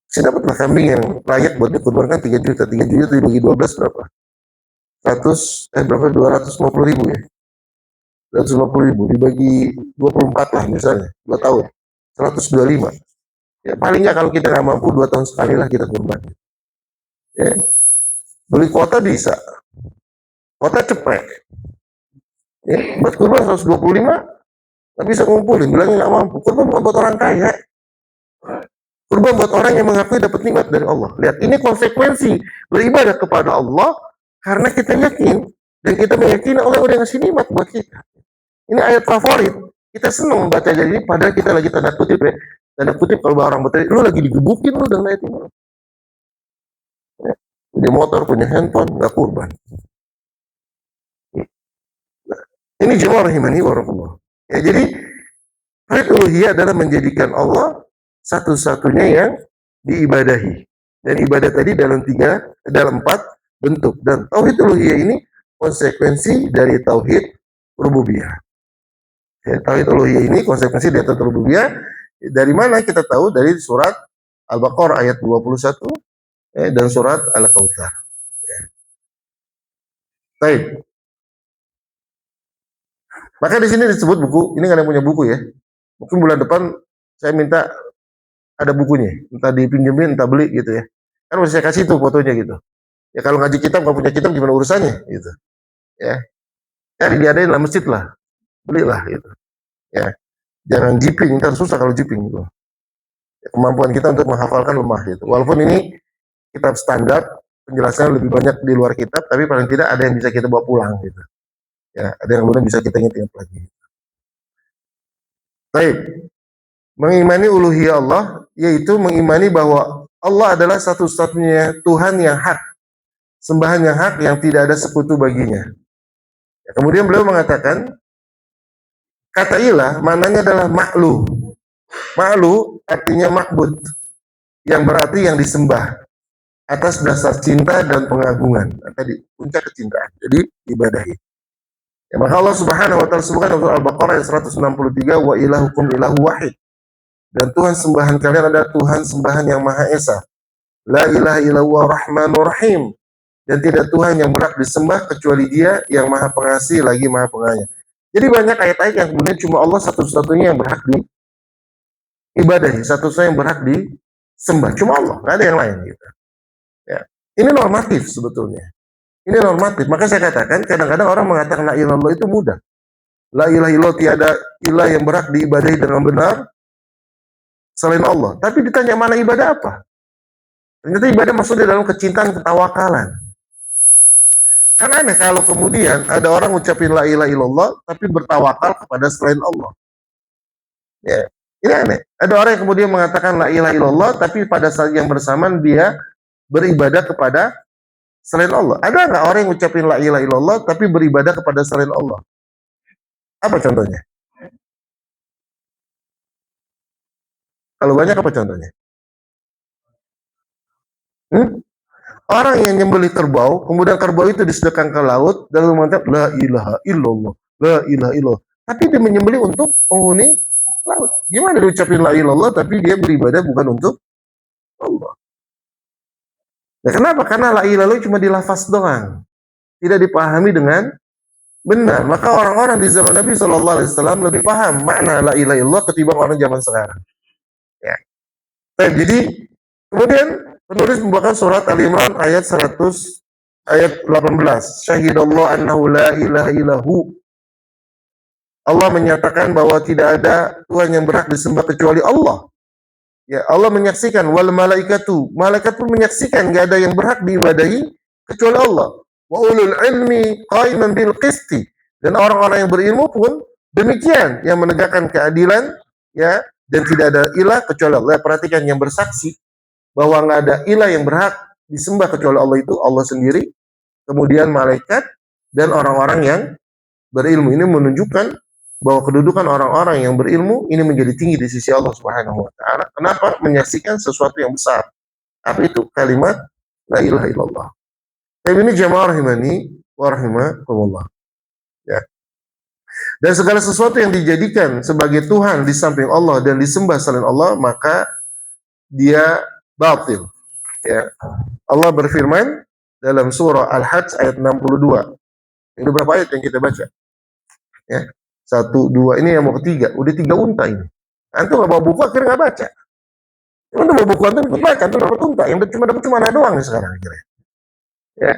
Saya dapatlah kambing yang layak buat dikurbankan 3 juta. 3 juta dibagi 12 berapa? 250 ribu ya? 250 ribu dibagi 24 lah misalnya, 2 tahun. 125. Ya, paling nggak kalau kita nggak mampu 2 tahun sekali lah kita kurban. Ya. Beli kuota bisa. Kuota cepat. Ya, buat kurban 125 nggak bisa ngumpulin, bilangnya nggak mampu. Kurban bukan buat orang kaya. Kurban buat orang yang mengakui dapat nikmat dari Allah. Lihat, ini konsekuensi beribadah kepada Allah karena kita yakin dan kita meyakini Allah udah ngasih nikmat buat kita. Ini ayat favorit. Kita senang membaca jadi ini padahal kita lagi tanda kutip ya. Tanda kutip kalau orang bertanya, lu lagi digebukin lu dengan ayat ini. Ya, punya motor, punya handphone, nggak kurban. Nah, ini jemaah rahimani warahmatullah. Ya, jadi tauhid uluhiyah adalah menjadikan Allah satu-satunya yang diibadahi. Dan ibadah tadi dalam 4 bentuk. Dan tauhid uluhiyah ini konsekuensi dari tauhid rububiyah. Ya, tauhid uluhiyah ini konsekuensi dari tauhid rububiyah. Dari mana kita tahu? Dari surat Al-Baqarah ayat 21 dan surat Al-Kautsar. Ya. Baik. Maka di sini disebut buku, ini nggak ada yang punya buku ya. Mungkin bulan depan saya minta ada bukunya, entah dipinjemin, entah beli gitu ya. Kan masih saya kasih tuh fotonya gitu. Ya kalau ngaji kitab, nggak punya kitab gimana urusannya gitu. Ya, cari diadain lah masjid lah, belilah gitu. Ya, jangan jiping, ntar susah kalau jiping gitu. Ya, kemampuan kita untuk menghafalkan lemah gitu. Walaupun ini kitab standar, penjelasannya lebih banyak di luar kitab, tapi paling tidak ada yang bisa kita bawa pulang gitu. Ya, ada yang kemudian bisa kita ingat-ingat lagi. Baik, mengimani uluhiyah Allah, yaitu mengimani bahwa Allah adalah satu-satunya Tuhan yang hak, sembahan yang hak yang tidak ada sekutu baginya. Ya, kemudian beliau mengatakan, kata ilah maknanya adalah maklu. Maklu artinya makbud, yang berarti yang disembah. atas dasar cinta dan pengagungan. Nah, tadi puncak kecintaan. Jadi ibadahi. Ya, maka Allah Subhanahu wa taala sebutkan dalam Al-Baqarah ayat 163, wa ilahukum ilahu wahid. Dan Tuhan sembahan kalian adalah Tuhan sembahan yang Maha Esa. La ilaha illallah rahmanur rahim. Dan tidak Tuhan yang berhak disembah kecuali Dia yang Maha Pengasih lagi Maha Penyayang. Jadi banyak ayat-ayat yang kemudian cuma Allah satu-satunya yang berhak diibadahi, satu-satunya yang berhak disembah. Cuma Allah, nggak ada yang lain gitu. Ya. Ini normatif sebetulnya. Ini normatif. Maka saya katakan kadang-kadang orang mengatakan la ilaha illallah itu mudah. La ilaha illallah, tiada ilah yang berhak diibadahi dengan benar selain Allah. Tapi ditanya mana ibadah apa? Ternyata ibadah maksudnya dalam kecintaan, ketawakalan. Kan aneh kalau kemudian ada orang ucapin la ilaha illallah tapi bertawakal kepada selain Allah. Ya, ini aneh. Ada orang yang kemudian mengatakan la ilaha illallah tapi pada saat yang bersamaan dia beribadah kepada selain Allah. Ada nggak orang yang ucapin la ilaha illallah tapi beribadah kepada selain Allah? Apa contohnya? Kalau banyak apa contohnya? Hmm? Orang yang nyembelih kerbau, kemudian kerbau itu disedekahkan ke laut, dan mengatakan la ilaha illallah, la ilaha illallah. Tapi dia menyembelih untuk penghuni laut. Gimana dia ucapin la ilaha illallah tapi dia beribadah bukan untuk Allah? Ya kenapa? Karena la ilaha illallah cuma dilafaz doang, tidak dipahami dengan benar. Maka orang-orang di zaman Nabi SAW lebih paham makna la ilaha illallah ketimbang orang zaman sekarang. Ya. Jadi kemudian penulis membawakan surat Al-Imran ayat 18. Syahidallahu annahu la ilaha illahu. Allah menyatakan bahwa tidak ada Tuhan yang berhak disembah kecuali Allah. Ya, Allah menyaksikan wal malaikatu. Malaikat pun menyaksikan enggak ada yang berhak diibadahi kecuali Allah. Wa ulul ilmi qaiman bil qisti. Dan orang-orang yang berilmu pun demikian yang menegakkan keadilan, ya, dan tidak ada ilah kecuali Allah. Perhatikan, yang bersaksi bahwa nggak ada ilah yang berhak disembah kecuali Allah itu Allah sendiri, kemudian malaikat dan orang-orang yang berilmu. Ini menunjukkan bahwa kedudukan orang-orang yang berilmu ini menjadi tinggi di sisi Allah Subhanahu wa taala. Kenapa? Menyaksikan sesuatu yang besar. Apa itu? Kalimat la ilaha illallah. Tapi ini jamaah rahimani wa rahimakumullah. Ya. Dan segala sesuatu yang dijadikan sebagai Tuhan di samping Allah dan disembah selain Allah, maka dia batil. Ya. Allah berfirman dalam surah Al-Hajj ayat 62. Ini berapa ayat yang kita baca? Ya. 1, 2, ini yang mau ketiga. Udah 3 unta ini. Antum nggak bawa buku akhirnya nggak baca. Antum bawa buku antum ikut baca, antum dapat unta. Yang dapat cuma ada doang nih sekarang akhirnya. Ya.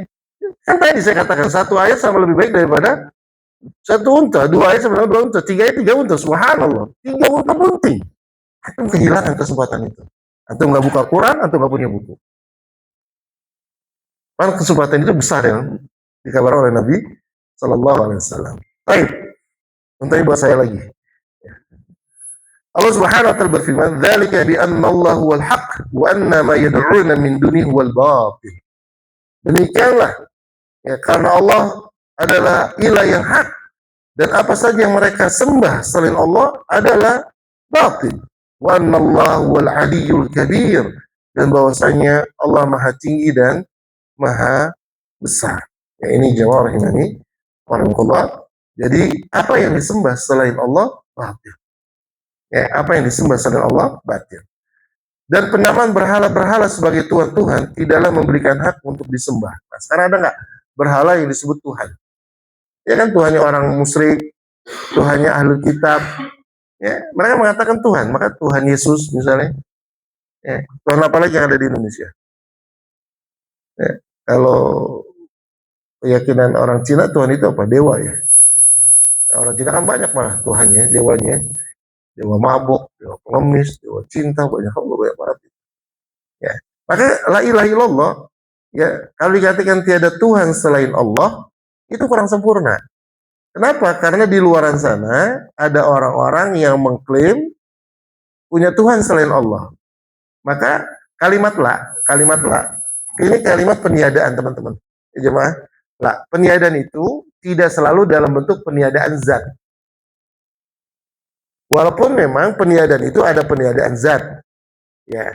Kan tadi saya katakan 1 ayat sama lebih baik daripada 1 unta, 2 ayat sama 2 unta, 3 ayat 3 unta. Subhanallah. 3 unta penting. Antum kehilangan kesempatan itu. Antum nggak buka Quran, antum nggak punya buku. Karena kesempatan itu besar yang dikabarkan oleh Nabi Sallallahu Alaihi Wasallam. Baik, untuk buat saya lagi. Allah Subhanahu Wa Taala berfirman, "Dzalika bi anna Allah huwal haq wa anna ma yad'una min dunihi huwal batil." Demikianlah, ya, karena Allah adalah ilah yang hak dan apa saja yang mereka sembah selain Allah adalah batil. Wa anna Allah huwal aliyyul kabir, dan bahwasanya Allah Maha tinggi dan Maha besar. Ya, ini jamaah rahimani warahmatullah. Jadi apa yang disembah selain Allah batil. Ya, apa yang disembah selain Allah batil. Dan penamaan berhala-berhala sebagai Tuhan-Tuhan tidaklah memberikan hak untuk disembah. Nah, sekarang ada nggak berhala yang disebut Tuhan? Ya kan, Tuhannya orang musyrik, Tuhannya ahli kitab. Ya, mereka mengatakan Tuhan, maka Tuhan Yesus misalnya. Ya, Tuhan apa lagi yang ada di Indonesia? Ya, kalau keyakinan orang Cina, Tuhan itu apa? Dewa ya. Orang Cina kan banyak malah Tuhannya, dewanya. Dewa mabuk, dewa pengemis, dewa cinta, banyak banget. Ya. Maka la ilaha illallah, ya, kalau dikatakan tiada Tuhan selain Allah, itu kurang sempurna. Kenapa? Karena di luaran sana ada orang-orang yang mengklaim punya Tuhan selain Allah. Maka kalimat la, ini kalimat peniadaan teman-teman. Ya, jemaah, la, peniadaan itu tidak selalu dalam bentuk peniadaan zat. Walaupun memang peniadaan itu ada peniadaan zat, ya.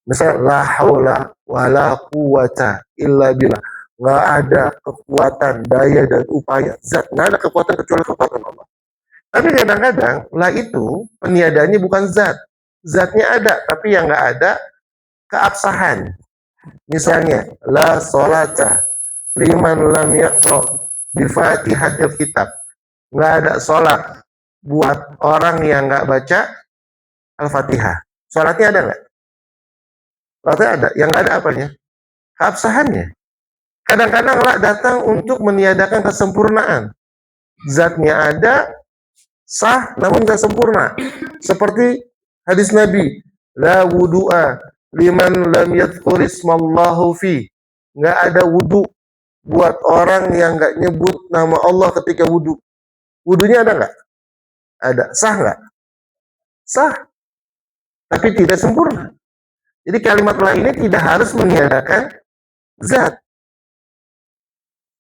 Misal la haula wala quwata illa billah. Nggak ada kekuatan, daya dan upaya. Zat, nggak ada kekuatan kecuali kekuatan Allah. Tapi kadang-kadang la itu peniadaannya bukan zat. Zatnya ada, tapi yang nggak ada keabsahan. Misalnya la solata liman lam yaqra bi fatihatil kitab. Nggak ada sholat buat orang yang nggak baca Al-Fatihah. Sholatnya ada nggak? Sholatnya ada. Yang nggak ada apanya? Keabsahannya. Kadang-kadang Allah datang untuk meniadakan kesempurnaan. Zatnya ada, sah, namun nggak sempurna. Seperti hadis Nabi, la wudu'a liman lam yadhkurismallahu fi. Nggak ada wudu buat orang yang nggak nyebut nama Allah ketika wudu. Wudunya ada nggak? Ada. Sah nggak? Sah, tapi tidak sempurna. Jadi kalimat la ini tidak harus meniadakan zat.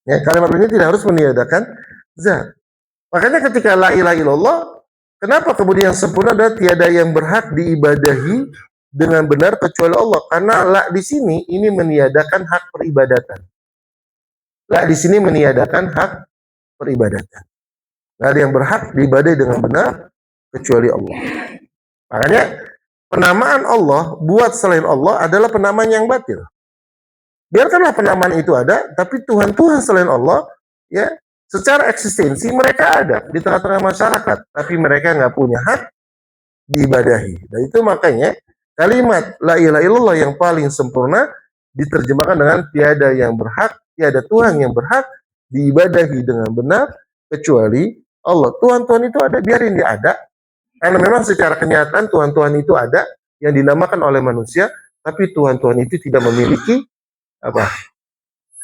Ya, kalimat ini tidak harus meniadakan zat. Makanya ketika la ilaha illallah, kenapa kemudian sempurna dan tiada yang berhak diibadahi dengan benar kecuali Allah? Karena la di sini ini meniadakan hak peribadatan. La di sini meniadakan hak peribadatan. Nggak ada yang berhak diibadahi dengan benar kecuali Allah. Makanya penamaan Allah buat selain Allah adalah penamaan yang batil. Biarkanlah penamaan itu ada, tapi Tuhan-Tuhan selain Allah, ya, secara eksistensi mereka ada di tengah-tengah masyarakat, tapi mereka nggak punya hak diibadahi. Dan itu makanya kalimat la ilaha illallah yang paling sempurna diterjemahkan dengan tiada yang berhak, tiada Tuhan yang berhak diibadahi dengan benar kecuali Allah. Tuhan-Tuhan itu ada, biarin dia ada. Karena memang secara kenyataan Tuhan-Tuhan itu ada yang dinamakan oleh manusia, tapi Tuhan-Tuhan itu tidak memiliki apa?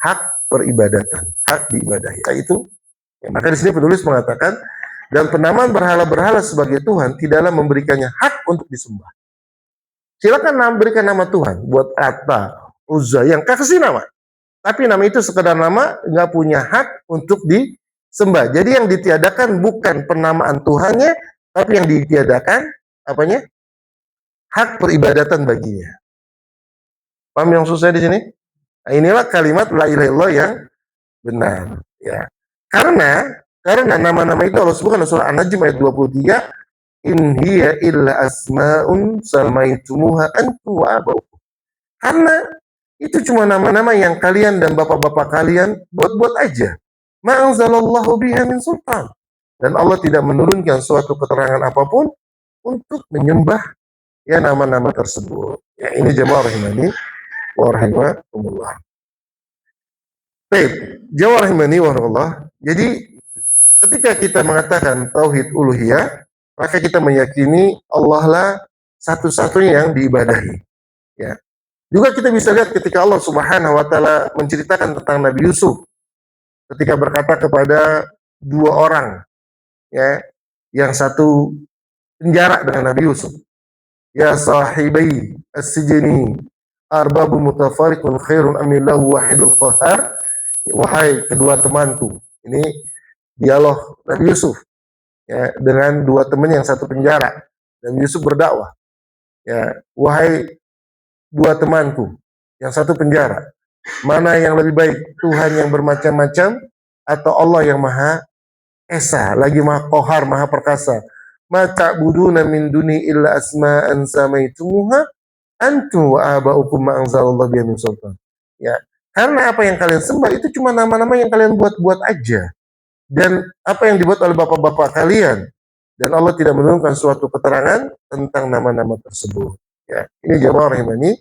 Hak peribadatan, hak diibadahi. Nah, itu. Ya, maka di sini penulis mengatakan dan penamaan berhala-berhala sebagai Tuhan tidaklah memberikannya hak untuk disembah. Silakan berikan nama Tuhan buat Atta, Uzza yang kasih nama. Tapi nama itu sekedar nama, nggak punya hak untuk disembah. Jadi yang ditiadakan bukan penamaan Tuhannya, tapi yang ditiadakan apanya? Hak peribadatan baginya. Paham yang susah di sini? Nah, inilah kalimat la ilaha illallah yang benar, ya. Karena nama-nama itu Allah sebutkan dalam surah An-Najm ayat 23, in hiya illa asmaun samaitumuha antum wa abaukum. Karena itu cuma nama-nama yang kalian dan bapak-bapak kalian buat-buat aja. Ma anzalallahu biha min sultan. Dan Allah tidak menurunkan suatu keterangan apapun untuk menyembah ya nama-nama tersebut. Ya, ini jemaah rahimani wa rahimakumullah. Baik, jawab rahimani wa rahimakumullah. Jadi ketika kita mengatakan tauhid uluhiyah, maka kita meyakini Allah lah satu-satunya yang diibadahi. Ya. Juga kita bisa lihat ketika Allah Subhanahu wa taala menceritakan tentang Nabi Yusuf ketika berkata kepada dua orang, ya, yang satu penjara dengan Nabi Yusuf. Ya sahibai as-sijni arbabu mutafarriqun khairun amillahu wahidul qahar. Wahai kedua temanku. Ini dialog Nabi Yusuf ya, dengan dua teman yang satu penjara. Nabi Yusuf berdakwah. Ya, wahai dua temanku yang satu penjara, mana yang lebih baik, Tuhan yang bermacam-macam atau Allah yang Maha Esa, lagi Maha Qahar, Maha Perkasa? Ma ta'buduna min duni illa asma'an samaitumuha antum wa aba'ukum ma anzalallahu biha min sultan. Ya, karena apa yang kalian sembah itu cuma nama-nama yang kalian buat-buat aja. Dan apa yang dibuat oleh bapak-bapak kalian. Dan Allah tidak menurunkan suatu keterangan tentang nama-nama tersebut. Ya, ini jamaah rahimani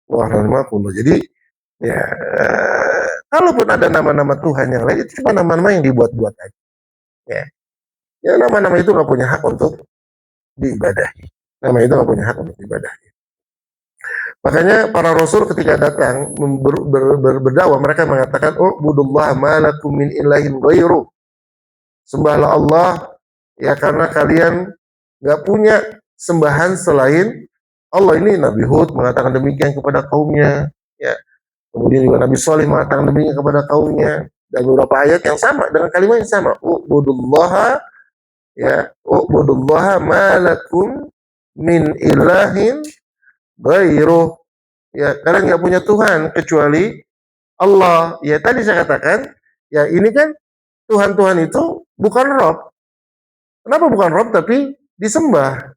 wa rahimakumullah. Jadi, ya, kalaupun ada nama-nama Tuhan yang lain, itu cuma nama-nama yang dibuat-buat aja. Ya, ya nama-nama itu nggak punya hak untuk diibadahi. Nama itu nggak punya hak untuk diibadahi. Makanya para rasul ketika datang berdakwah, mereka mengatakan, "Oh, budullah malakum min ilahin ghairu." Sembahlah Allah ya karena kalian nggak punya sembahan selain Allah. Ini Nabi Hud mengatakan demikian kepada kaumnya, ya. Kemudian juga Nabi Shalih mengatakan demikian kepada kaumnya, dan beberapa ayat yang sama dengan kalimat yang sama. Ubudullaha ya, ubudullaha malakum min ilahin ghairu. Ya, kalian nggak punya Tuhan kecuali Allah. Ya tadi saya katakan, ya ini kan Tuhan-Tuhan itu bukan Rob. Kenapa bukan Rob tapi disembah?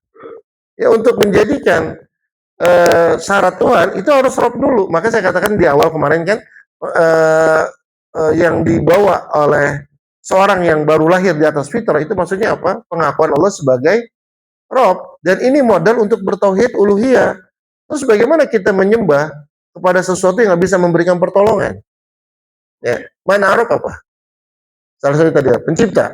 Ya untuk menjadikan syarat Tuhan itu harus Rob dulu. Maka saya katakan di awal kemarin kan eh, yang dibawa oleh seorang yang baru lahir di atas fitrah itu maksudnya apa? Pengakuan Allah sebagai Rob. Dan ini modal untuk bertauhid uluhiyah. Terus bagaimana kita menyembah kepada sesuatu yang nggak bisa memberikan pertolongan? Ya, mana Rob apa? Salah satu tadi pencipta.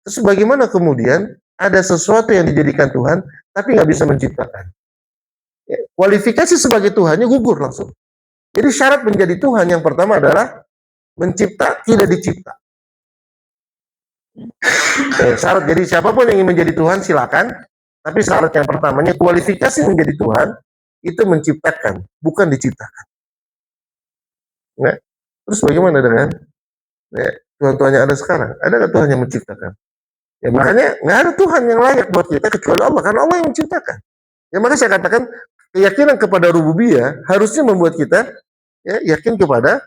Terus bagaimana kemudian ada sesuatu yang dijadikan Tuhan tapi nggak bisa menciptakan? Ya, kualifikasi sebagai Tuhannya gugur langsung. Jadi syarat menjadi Tuhan yang pertama adalah mencipta, tidak dicipta. Syarat jadi siapapun yang ingin menjadi Tuhan silakan, tapi syarat yang pertamanya kualifikasi menjadi Tuhan itu menciptakan, bukan diciptakan. Ya. Terus bagaimana dengan Tuhan-Tuhan yang ada sekarang? Ada nggak Tuhan yang menciptakan? Ya makanya nggak ada Tuhan yang layak buat kita kecuali Allah, karena Allah yang menciptakan. Ya makanya saya katakan keyakinan kepada rububiyah harusnya membuat kita ya yakin kepada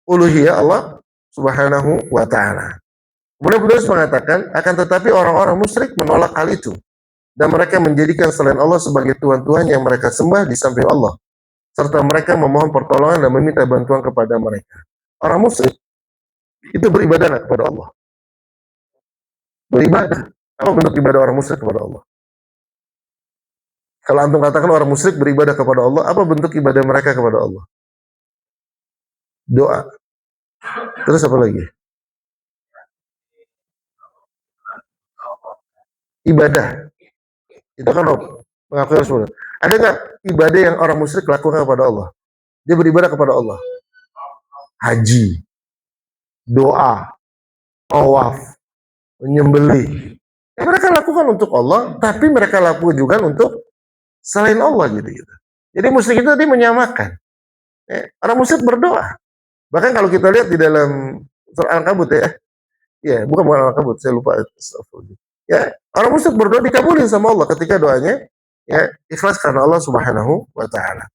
uluhiyah Allah Subhanahu wa taala. Kemudian Buddha mengatakan akan tetapi orang-orang musyrik menolak hal itu dan mereka menjadikan selain Allah sebagai tuhan-tuhan yang mereka sembah di samping Allah serta mereka memohon pertolongan dan meminta bantuan kepada mereka. Orang musyrik itu beribadah kepada Allah. Beribadah. Apa bentuk ibadah orang musyrik kepada Allah? Kalau antum katakan orang musyrik beribadah kepada Allah, apa bentuk ibadah mereka kepada Allah? Doa. Terus apa lagi? Ibadah. Itu kan mengakui Rasulullah. Ada nggak ibadah yang orang musyrik lakukan kepada Allah? Dia beribadah kepada Allah. Haji, doa, tawaf, menyembelih. Mereka lakukan untuk Allah, tapi mereka lakukan juga untuk selain Allah gitu. Jadi musyrik itu tadi menyamakan. Orang musyrik berdoa. Bahkan kalau kita lihat di dalam surah Al-Ankabut bukan Al-Ankabut, saya lupa. Ya, orang musyrik berdoa dikabulin sama Allah ketika doanya ya ikhlas karena Allah Subhanahu wa taala.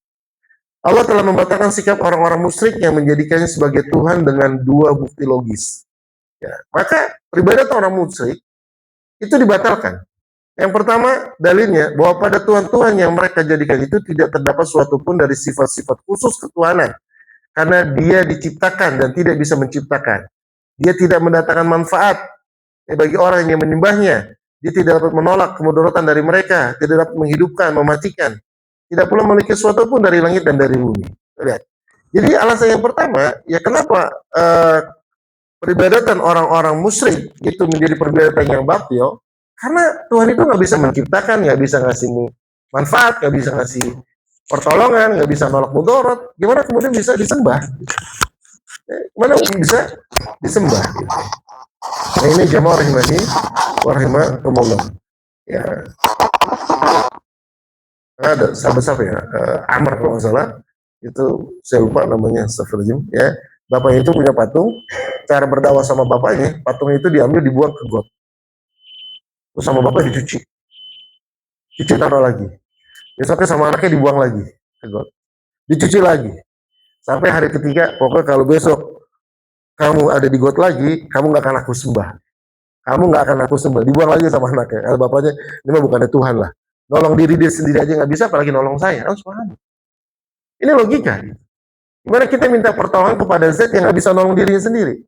Allah telah membatalkan sikap orang-orang musyrik yang menjadikannya sebagai Tuhan dengan dua bukti logis. Ya, maka peribadatan orang musyrik itu dibatalkan. Yang pertama dalilnya bahwa pada Tuhan-Tuhan yang mereka jadikan itu tidak terdapat suatu pun dari sifat-sifat khusus ketuhanan. Karena dia diciptakan dan tidak bisa menciptakan. Dia tidak mendatangkan manfaat bagi orang yang menyembahnya. Dia tidak dapat menolak kemudaratan dari mereka, tidak dapat menghidupkan, mematikan. Tidak pula memiliki sesuatu pun dari langit dan dari bumi. Lihat. Jadi alasan yang pertama, ya kenapa peribadatan orang-orang musyrik itu menjadi peribadatan yang batil? Karena Tuhan itu nggak bisa menciptakan, nggak bisa ngasih manfaat, nggak bisa ngasih pertolongan, nggak bisa nolak mudarat. Gimana kemudian bisa disembah? Gimana bisa disembah? Nah ini jamaah rahimani warahmatullah. Ya, ada sahabat ya, Amr kalau nggak salah, itu saya lupa namanya, astagfirullahaladzim. Ya, bapaknya itu punya patung, cara berdakwah sama bapaknya, patungnya itu diambil dibuang ke got. Terus sama bapak dicuci, cuci taruh lagi. Besoknya sama anaknya dibuang lagi ke got, dicuci lagi. Sampai hari ketiga, pokoknya kalau besok kamu ada di got lagi, kamu nggak akan aku sembah. Kamu nggak akan aku sembah. Dibuang lagi sama anaknya. Kalau bapaknya, ini mah bukannya Tuhan lah. Nolong diri dia sendiri aja nggak bisa, apalagi nolong saya. Harus paham. Ini logika. Gimana kita minta pertolongan kepada zat yang nggak bisa nolong dirinya sendiri?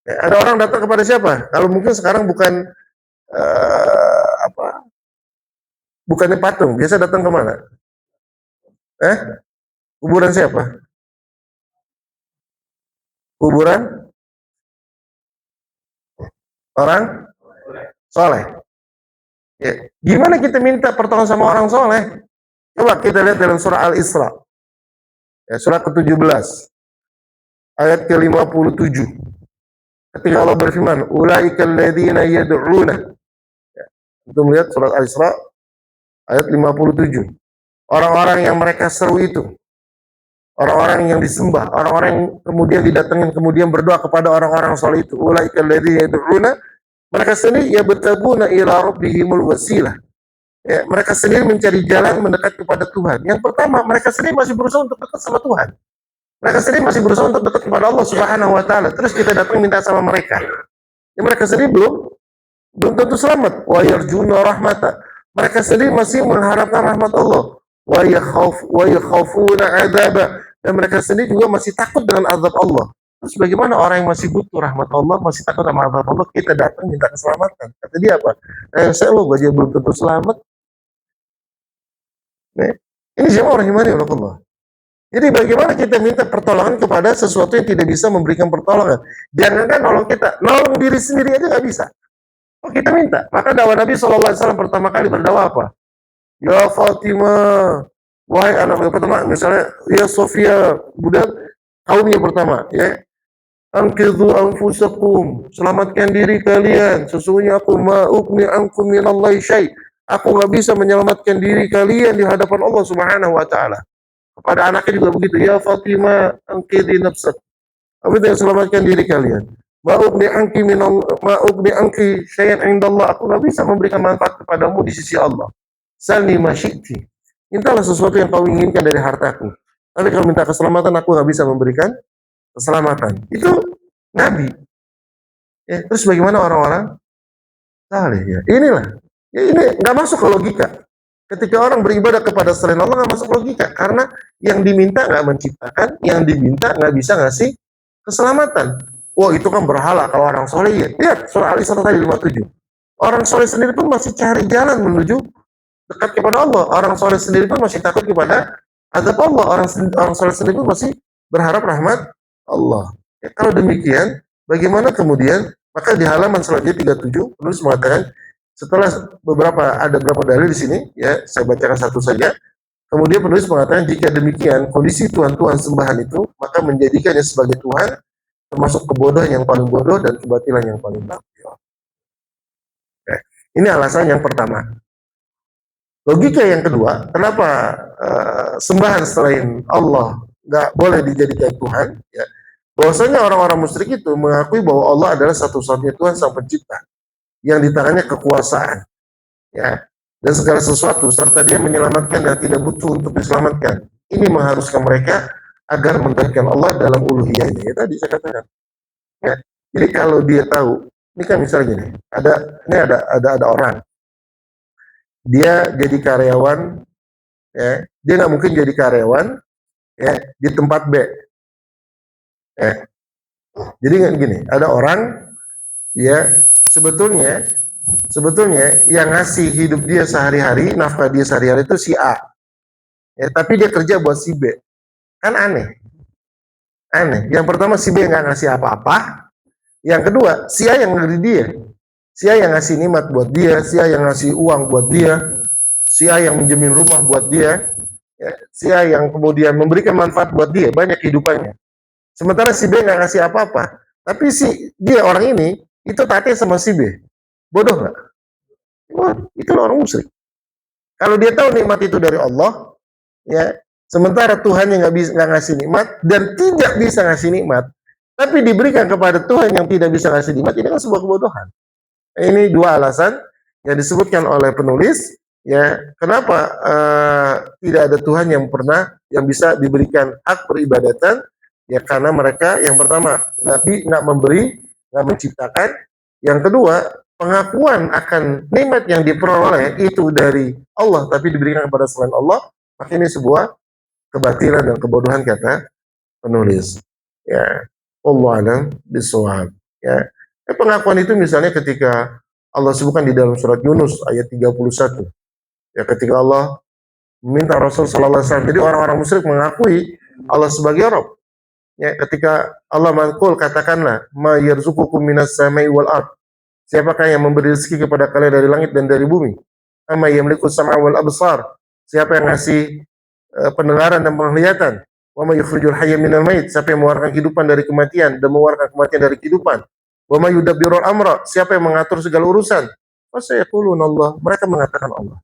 Ya, ada orang datang kepada siapa? Kalau mungkin sekarang bukan bukannya patung, biasa datang kemana? Kuburan siapa? Kuburan orang soleh. Ya. Gimana kita minta pertolongan sama orang soleh? Coba kita lihat dalam surah Al-Isra. Ya, surah ke-17. Ayat ke-57. Ketika Allah berfirman, ulaikal ladzina yad'una. Ya. Untuk melihat surah Al-Isra ayat 57. Orang-orang yang mereka seru itu. Orang-orang yang disembah, orang-orang yang kemudian didatengin, kemudian berdoa kepada orang-orang soleh itu. Ulaikal ladzina yad'una. Mereka sendiri ya bertabuna ila rabbihimul wasilah. Ya, mereka sendiri mencari jalan mendekat kepada Tuhan. Yang pertama, mereka sendiri masih berusaha untuk dekat sama Tuhan. Mereka sendiri masih berusaha untuk dekat kepada Allah Subhanahu wa taala. Terus kita datang minta sama mereka. Ya, mereka sendiri belum tentu selamat. Wa yarjuna rahmata. Mereka sendiri masih mengharapkan rahmat Allah. Wa yakhafuna adzaba. Dan mereka sendiri juga masih takut dengan azab Allah. Terus bagaimana orang yang masih butuh rahmat Allah, masih takut sama azab Allah, kita datang minta keselamatan. Kata dia apa? Saya lo aja belum tentu selamat. Nah, ini siapa orang iman ya Allah. Jadi bagaimana kita minta pertolongan kepada sesuatu yang tidak bisa memberikan pertolongan. Jangankan nolong kita, nolong diri sendiri aja nggak bisa. Oh kita minta. Maka dakwah Nabi SAW pertama kali berdakwah apa? Ya Fatimah, wahai anak pertama, misalnya ya Sofia, budak kaumnya pertama, ya. Anqidhu anfusakum, selamatkan diri kalian. Sesungguhnya aku ma'ubni ankum minallahi syai'. Aku nggak bisa menyelamatkan diri kalian di hadapan Allah Subhanahu wa taala. Kepada anaknya juga begitu. Ya Fatimah, anqidhi nafsak. Aku tidak selamatkan diri kalian. Ma'ubni anki syai'an indallah. Aku nggak bisa memberikan manfaat kepadamu di sisi Allah. Salni masyikti. Mintalah sesuatu yang kau inginkan dari hartaku. Tapi kalau minta keselamatan, aku nggak bisa memberikan keselamatan. Itu Nabi. Ya, terus bagaimana orang-orang saleh ya? Inilah. Ya, ini nggak masuk ke logika. Ketika orang beribadah kepada selain Allah nggak masuk logika. Karena yang diminta nggak menciptakan, yang diminta nggak bisa ngasih keselamatan. Wah itu kan berhala kalau orang soleh ya. Lihat surah Al-Isra tadi 57. Orang soleh sendiri pun masih cari jalan menuju dekat kepada Allah. Orang soleh sendiri pun masih takut kepada azab Allah. Orang soleh sendiri pun masih berharap rahmat Allah. Ya, kalau demikian, bagaimana kemudian? Maka di halaman selanjutnya 37 penulis mengatakan setelah ada beberapa dalil di sini, ya saya bacakan satu saja. Kemudian penulis mengatakan jika demikian kondisi Tuhan-Tuhan sembahan itu maka menjadikannya sebagai Tuhan termasuk kebodohan yang paling bodoh dan kebatilan yang paling batil. Nah, ini alasan yang pertama. Logika yang kedua, kenapa sembahan selain Allah nggak boleh dijadikan Tuhan? Ya, bahwasanya orang-orang musyrik itu mengakui bahwa Allah adalah satu-satunya Tuhan sang pencipta yang di tangannya kekuasaan, ya, dan segala sesuatu serta dia menyelamatkan dan tidak butuh untuk diselamatkan. Ini mengharuskan mereka agar menggantikan Allah dalam uluhiyahnya. Ya, tadi saya katakan. Ya, jadi kalau dia tahu, ini kan misalnya gini, ada orang, dia jadi karyawan, ya, dia nggak mungkin jadi karyawan, ya, di tempat B. Ya. Jadi kan gini, ada orang, ya, sebetulnya yang ngasih hidup dia sehari-hari, nafkah dia sehari-hari itu si A. Ya, tapi dia kerja buat si B. Kan aneh. Yang pertama si B nggak ngasih apa-apa. Yang kedua, si A yang ngeri dia. Si A yang ngasih nikmat buat dia, si A yang ngasih uang buat dia, si A yang menjamin rumah buat dia, ya, si A yang kemudian memberikan manfaat buat dia, banyak kehidupannya. Sementara si B nggak ngasih apa-apa. Tapi dia orang ini, itu taatnya sama si B. Bodoh nggak? Wah, itu orang musyrik. Kalau dia tahu nikmat itu dari Allah, ya, sementara Tuhan yang nggak ngasih nikmat dan tidak bisa ngasih nikmat, tapi diberikan kepada Tuhan yang tidak bisa ngasih nikmat, ini kan sebuah kebodohan. Ini dua alasan yang disebutkan oleh penulis, ya, kenapa tidak ada Tuhan yang bisa diberikan hak peribadatan, ya karena mereka yang pertama Nabi nggak memberi, nggak menciptakan, yang kedua pengakuan akan nikmat yang diperoleh itu dari Allah tapi diberikan kepada selain Allah, maka ini sebuah kebatilan dan kebodohan kata penulis. Ya, Allah alam bisawab. Ya, pengakuan itu misalnya ketika Allah sebutkan di dalam surat Yunus ayat 31. Ya, ketika Allah meminta Rasul sallallahu alaihi wasallam. Jadi orang-orang musyrik mengakui Allah sebagai Rabb. Ya, ketika Allah mengatakan katakanlah ma yarzuqukum minas samai wal ard. Siapakah yang memberi rezeki kepada kalian dari langit dan dari bumi? Amma yamliku sam'a wal absar. Siapa yang ngasih pendengaran dan penglihatan? Wa may yukhrijul hayya minal mayit. Siapa yang mengeluarkan kehidupan dari kematian dan mengeluarkan kematian dari kehidupan? Wa may yudabbirul amra. Siapa yang mengatur segala urusan? Fasayaquluna Allah. Mereka mengatakan Allah.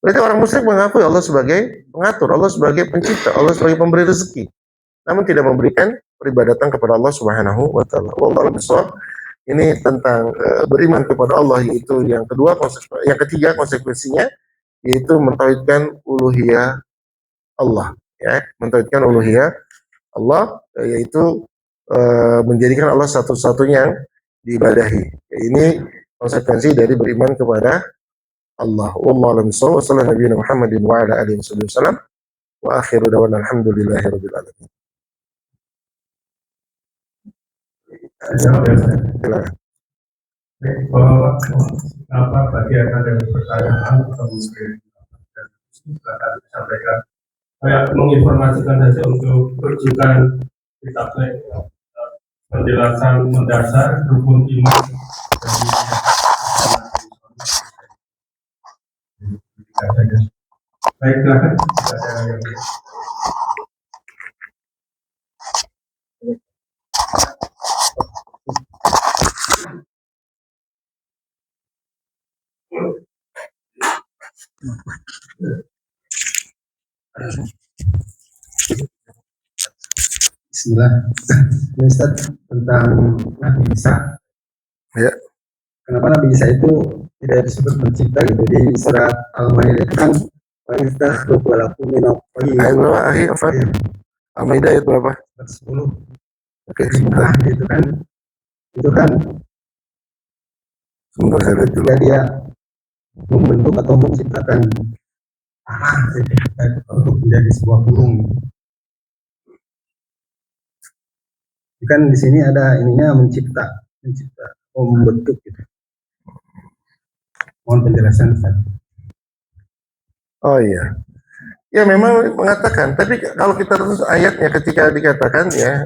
Berarti orang musyrik mengakui Allah sebagai pengatur, Allah sebagai pencipta, Allah sebagai pemberi rezeki, namun tidak memberikan peribadatan kepada Allah Subhanahu wa taala. Wallahu a'lam bishawab. Ini tentang beriman kepada Allah, yaitu yang kedua. Yang ketiga konsekuensinya yaitu mentauhidkan uluhiyah Allah, ya, mentauhidkan uluhiyah Allah, yaitu menjadikan Allah satu-satunya yang diibadahi. Ini konsekuensi dari beriman kepada Allah. Wallahu a'lam bishawab. Wassallallahu nabiyana Muhammadin wa ala alihi wasallam. Wa akhiru da'wana alhamdulillahirabbil alamin. Silakan. Apa bagi ada pertanyaan atau mungkin silakan disampaikan. Saya menginformasikan saja untuk rujukan kitab penjelasan mendasar rukun iman dari baik, silakan. Bismillah. Ustaz, tentang Nabi Isa. Ya. Kenapa Nabi Isa itu tidak disebut pencipta gitu di surat Al-Maidah itu kan Ayat berapa? Al-Maidah ayat berapa? 10. Oke, Nah, gitu kan. Itu kan sebentar saya lihat dulu. ketika dia membentuk atau menciptakan tanah untuk menjadi sebuah burung. Kan di sini ada ininya mencipta, membentuk gitu. Mohon penjelasan Ustaz. Oh iya. Ya memang mengatakan, tapi kalau kita terus ayatnya ketika dikatakan ya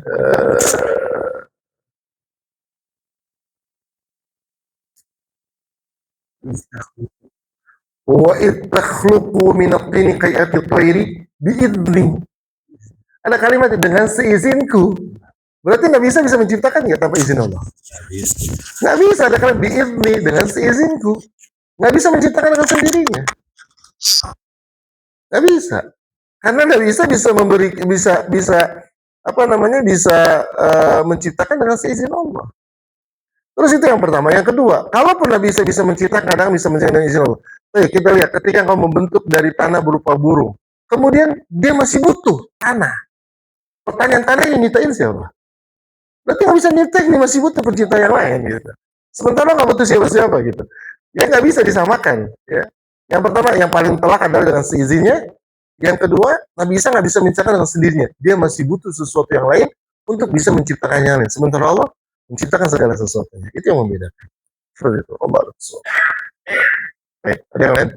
wa ittakhluqu min at-tini kay'atil tayri bi'idni. Ada kalimat dengan seizinku. Berarti nggak bisa menciptakan ya tanpa izin Allah. Nggak bisa, ada kalimat bi'idni, dengan seizinku. Nggak bisa menciptakan dengan sendirinya. Nggak bisa. Karena nggak bisa memberi, bisa menciptakan dengan seizin Allah. Terus itu yang pertama. Yang kedua, kalaupun nggak bisa menciptakan, kadang bisa menciptakan dengan izin Allah. Kita lihat ketika kau membentuk dari tanah berupa burung, kemudian dia masih butuh tanah. Pertanyaan, tanah yang nyiptain siapa? Berarti nggak bisa nyiptain, ini masih butuh pencipta yang lain gitu. Sementara nggak butuh siapa-siapa gitu. Ya nggak bisa disamakan. Ya. Yang pertama, yang paling telak adalah dengan seizinnya. Yang kedua, nggak bisa menciptakan dengan sendirinya. Dia masih butuh sesuatu yang lain untuk bisa menciptakan yang lain. Sementara Allah menciptakan segala sesuatunya. Itu yang membedakan. Seperti itu. Allah. Baik, ada yang lain?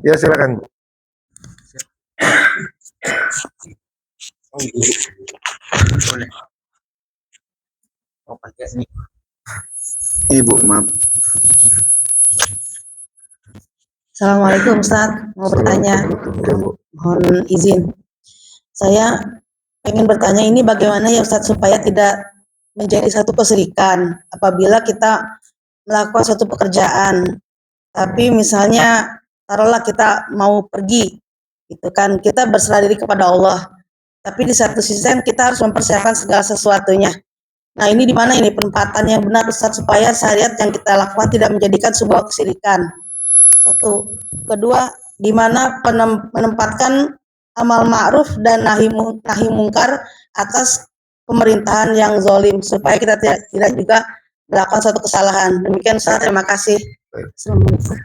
Ya silakan. Boleh. Ibu, maaf. Assalamualaikum Ustaz, mau bertanya, mohon izin. Saya ingin bertanya ini bagaimana ya Ustaz supaya tidak menjadi satu kesirikan apabila kita melakukan suatu pekerjaan, tapi misalnya taruhlah kita mau pergi, gitu kan, kita berserah diri kepada Allah, tapi di satu sisi kita harus mempersiapkan segala sesuatunya. Nah ini di mana ini penempatan yang benar Ustaz supaya syariat yang kita lakukan tidak menjadikan sebuah kesirikan. Satu. Kedua, di mana menempatkan amal ma'ruf dan nahi mungkar atas pemerintahan yang zalim supaya kita tidak juga melakukan suatu kesalahan. Demikian Ustaz, terima kasih. Assalamualaikum.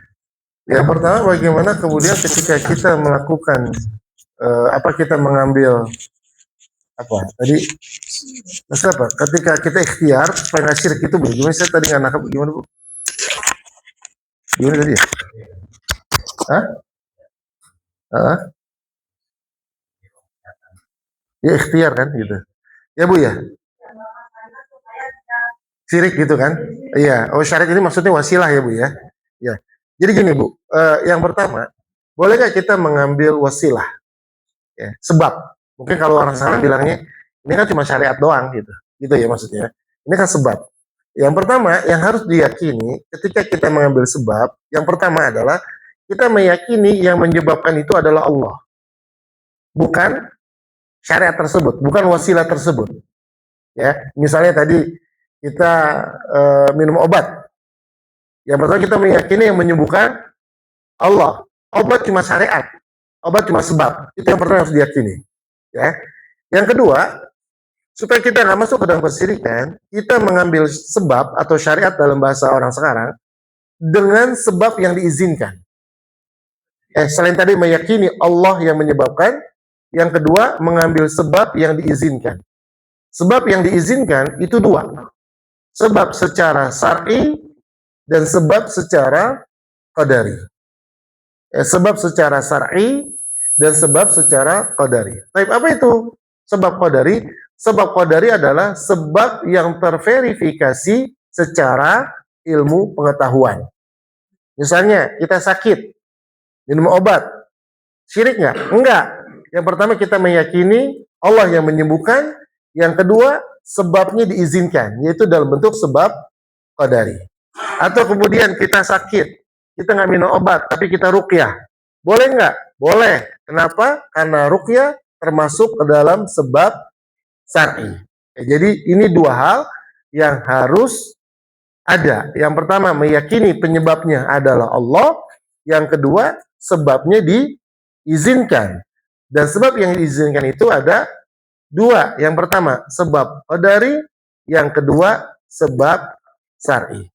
Yang pertama, bagaimana kemudian ketika kita melakukan kita mengambil tadi maksud apa? Ketika kita ikhtiar supaya nggak syirik itu bagaimana? Saya tadi nggak nangkap gimana Bu? Gimana tadi ya? Ya ikhtiar kan gitu. Ya Bu ya? Syirik gitu kan? Iya. Oh syirik ini maksudnya wasilah ya Bu ya? Ya. Jadi gini Bu, yang pertama, bolehkah kita mengambil wasilah? Ya, sebab. Mungkin kalau orang sana bilangnya, ini kan cuma syariat doang gitu. Gitu ya maksudnya. Ini kan sebab. Yang pertama, yang harus diyakini ketika kita mengambil sebab, yang pertama adalah kita meyakini yang menyebabkan itu adalah Allah. Bukan syariat tersebut, bukan wasilah tersebut. Ya, misalnya tadi kita minum obat. Yang pertama kita meyakini yang menyembuhkan Allah. Obat cuma syariat, obat cuma sebab. Itu yang pertama harus diyakini. Ya. Yang kedua, supaya kita nggak masuk ke dalam kesyirikan, kita mengambil sebab atau syariat dalam bahasa orang sekarang dengan sebab yang diizinkan. Selain tadi meyakini Allah yang menyebabkan, yang kedua mengambil sebab yang diizinkan. Sebab yang diizinkan itu dua. Sebab secara syar'i dan sebab secara qadari. Sebab secara syar'i dan sebab secara qadari. Tapi apa itu sebab qadari? Sebab qadari adalah sebab yang terverifikasi secara ilmu pengetahuan. Misalnya kita sakit, minum obat, syirik nggak? Enggak. Yang pertama kita meyakini Allah yang menyembuhkan. Yang kedua sebabnya diizinkan, yaitu dalam bentuk sebab qadari. Atau kemudian kita sakit, kita nggak minum obat, tapi kita ruqyah. Boleh nggak? Boleh. Kenapa? Karena ruqyah termasuk ke dalam sebab syar'i. Jadi ini dua hal yang harus ada. Yang pertama meyakini penyebabnya adalah Allah. Yang kedua sebabnya diizinkan. Dan sebab yang diizinkan itu ada dua. Yang pertama sebab qadari, yang kedua sebab syar'i.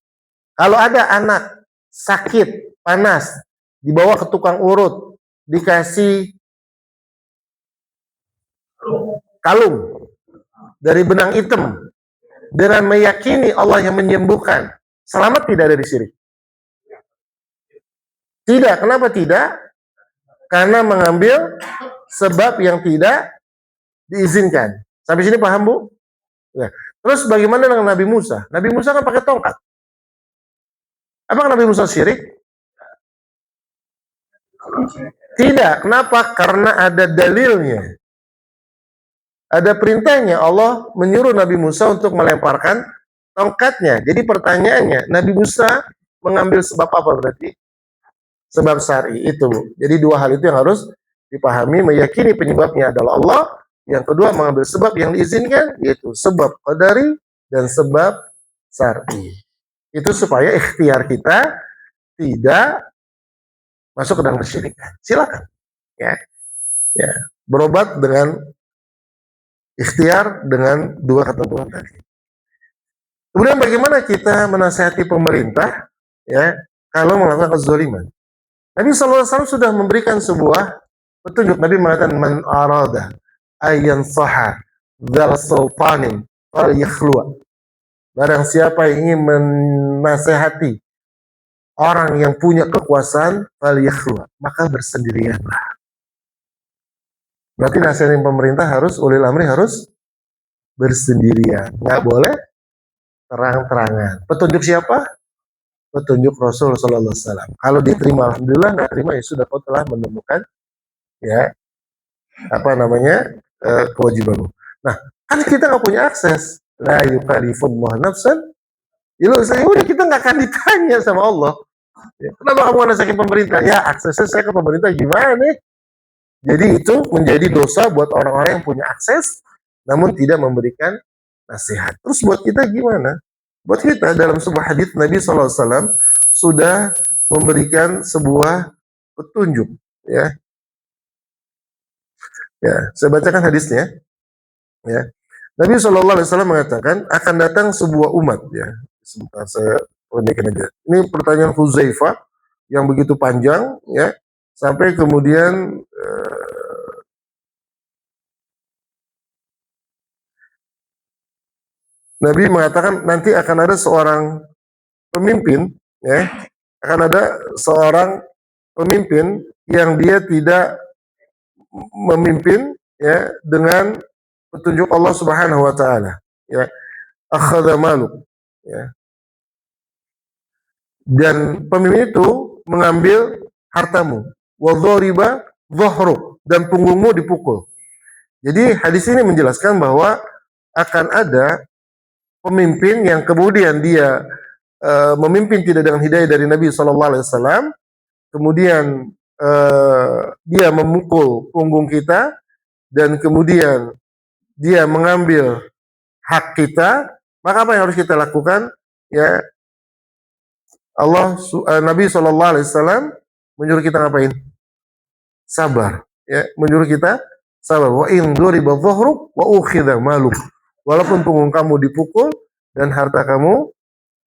Kalau ada anak sakit, panas, dibawa ke tukang urut, dikasih kalung dari benang hitam dengan meyakini Allah yang menyembuhkan, selamat tidak dari syirik? Tidak. Kenapa tidak? Karena mengambil sebab yang tidak diizinkan. Sampai sini paham, Bu? Ya. Terus bagaimana dengan Nabi Musa? Nabi Musa kan pakai tongkat. Apakah Nabi Musa syirik? Tidak. Kenapa? Karena ada dalilnya. Ada perintahnya. Allah menyuruh Nabi Musa untuk melemparkan tongkatnya. Jadi pertanyaannya, Nabi Musa mengambil sebab apa berarti? Sebab syar'i itu. Jadi dua hal itu yang harus dipahami. Meyakini penyebabnya adalah Allah. Yang kedua mengambil sebab yang diizinkan, yaitu sebab qadari dan sebab syar'i. Itu supaya ikhtiar kita tidak masuk ke dalam kesyirikan. Silakan. Ya. Berobat dengan ikhtiar dengan dua ketentuan tadi. Kemudian bagaimana kita menasihati pemerintah ya kalau melakukan kezaliman? Nabi SAW sudah memberikan sebuah petunjuk. Nabi mengatakan man arada ayyan saha dzal sultanin fal yakhluwa. Barang siapa yang ingin menasehati orang yang punya kekuasaan fal yakhluwa, maka bersendirianlah. Berarti nasihatin pemerintah harus, ulil amri harus bersendirian. Nggak boleh terang-terangan. Petunjuk siapa? Petunjuk Rasul Sallallahu Alaihi Wasallam. Kalau diterima, alhamdulillah. Nggak terima, ya sudah, kau telah menemukan ya kewajibanmu. Nah, kan kita nggak punya akses. La yukallifullahu nafsan. Udah kita nggak akan ditanya sama Allah. Ya, kenapa kamu nasihatin pemerintah? Ya, aksesnya saya ke pemerintah gimana nih? Jadi itu menjadi dosa buat orang-orang yang punya akses namun tidak memberikan nasihat. Terus buat kita gimana? Buat kita dalam sebuah hadits Nabi SAW sudah memberikan sebuah petunjuk. Ya, saya bacakan hadisnya. Ya, Nabi SAW mengatakan akan datang sebuah umat. Ya, sebentar saya pendekkan aja. Ini pertanyaan Huzaifah yang begitu panjang. Ya, sampai kemudian Nabi mengatakan nanti akan ada seorang pemimpin, ya, akan ada seorang pemimpin yang dia tidak memimpin, ya, dengan petunjuk Allah Subhanahu Wa Taala, ya, akhadha maluk, ya, dan pemimpin itu mengambil hartamu, wa dhariba dhahruk, dan punggungmu dipukul. Jadi hadis ini menjelaskan bahwa akan ada pemimpin yang kemudian dia memimpin tidak dengan hidayah dari Nabi SAW, kemudian dia memukul punggung kita, dan kemudian dia mengambil hak kita, Maka apa yang harus kita lakukan? Ya, Nabi SAW menyuruh kita ngapain? Sabar. Ya, menyuruh kita sabar. Wa in duriba dhahruk wa ukhidha maluk. Walaupun punggung kamu dipukul dan harta kamu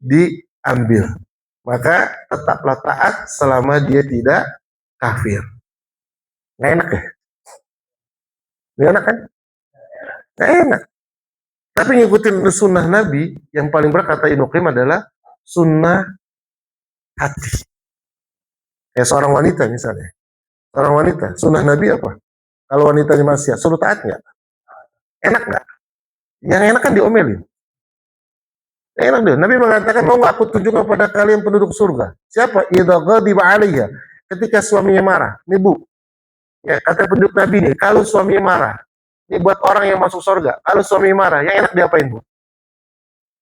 diambil, maka tetaplah taat selama dia tidak kafir. Nggak enak ya? Nggak enak kan? Nggak enak. Tapi ngikutin sunnah Nabi yang paling berat kata Ibnu Qayyim adalah sunnah hati. Kayak seorang wanita misalnya. Seorang wanita, sunnah Nabi apa? Kalau wanitanya maksiat, suruh taat nggak? Enak nggak? Yang enak kan diomelin. Enak deh. Nabi mengatakan, mau nggak aku tunjukkan kepada kalian penduduk surga? Siapa? Idza ghadiba 'alaiha. Ketika suaminya marah. Nih Bu, ya, kata penduduk Nabi nih, kalau suaminya marah, ini buat orang yang masuk surga. Kalau suaminya marah, yang enak diapain Bu?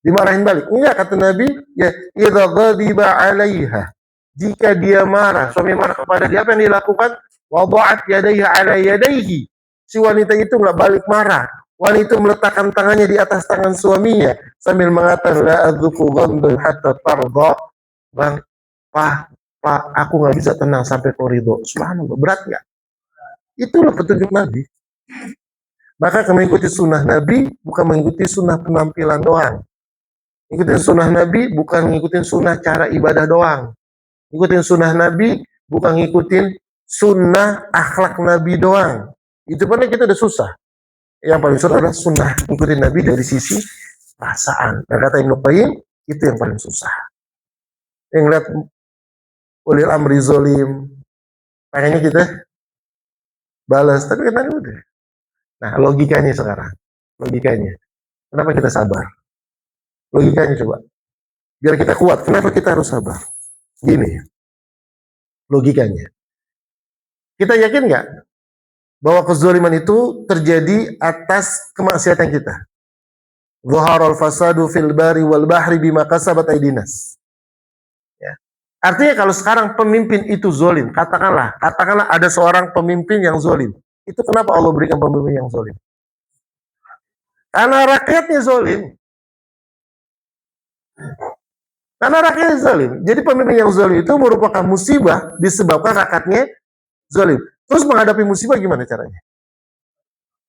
Dimarahin balik? Enggak, kata Nabi, ya, idza ghadiba 'alaiha. Jika dia marah, suami marah kepada dia, apa yang dilakukan? Wada'at yadaiha 'ala yadaihi. Si wanita itu nggak balik marah. Wanita itu meletakkan tangannya di atas tangan suaminya sambil mengatakan, la adzuku ghamdan hatta tarda. Bang, Pak, aku nggak bisa tenang sampai kau ridho. Subhanallah, berat nggak? Itulah petunjuk Nabi. Maka mengikuti sunnah Nabi bukan mengikuti sunnah penampilan doang. Ikutin sunnah Nabi bukan ngikutin sunnah cara ibadah doang. Ikutin sunnah Nabi bukan ngikutin sunnah akhlak Nabi doang. Itu pun kita udah susah. Yang paling susah adalah sunnah ngikutin Nabi dari sisi perasaan. Nah, kata Ibnu Qayyim, itu yang paling susah. Yang lihat ulil amri zolim, pengennya kita balas, tapi kan udah. Nah, logikanya sekarang, logikanya, kenapa kita sabar? Logikanya coba, biar kita kuat, kenapa kita harus sabar? Gini, logikanya. Kita yakin nggak bahwa kezaliman itu terjadi atas kemaksiatan kita? Zaharal fasadu fil bari wal bahri bima kasabat aydinas. Ya. Artinya kalau sekarang pemimpin itu zalim, katakanlah ada seorang pemimpin yang zalim. Itu kenapa Allah berikan pemimpin yang zalim? Karena rakyatnya zalim. Karena rakyatnya zalim. Jadi pemimpin yang zalim itu merupakan musibah disebabkan rakyatnya zalim. Terus menghadapi musibah gimana caranya?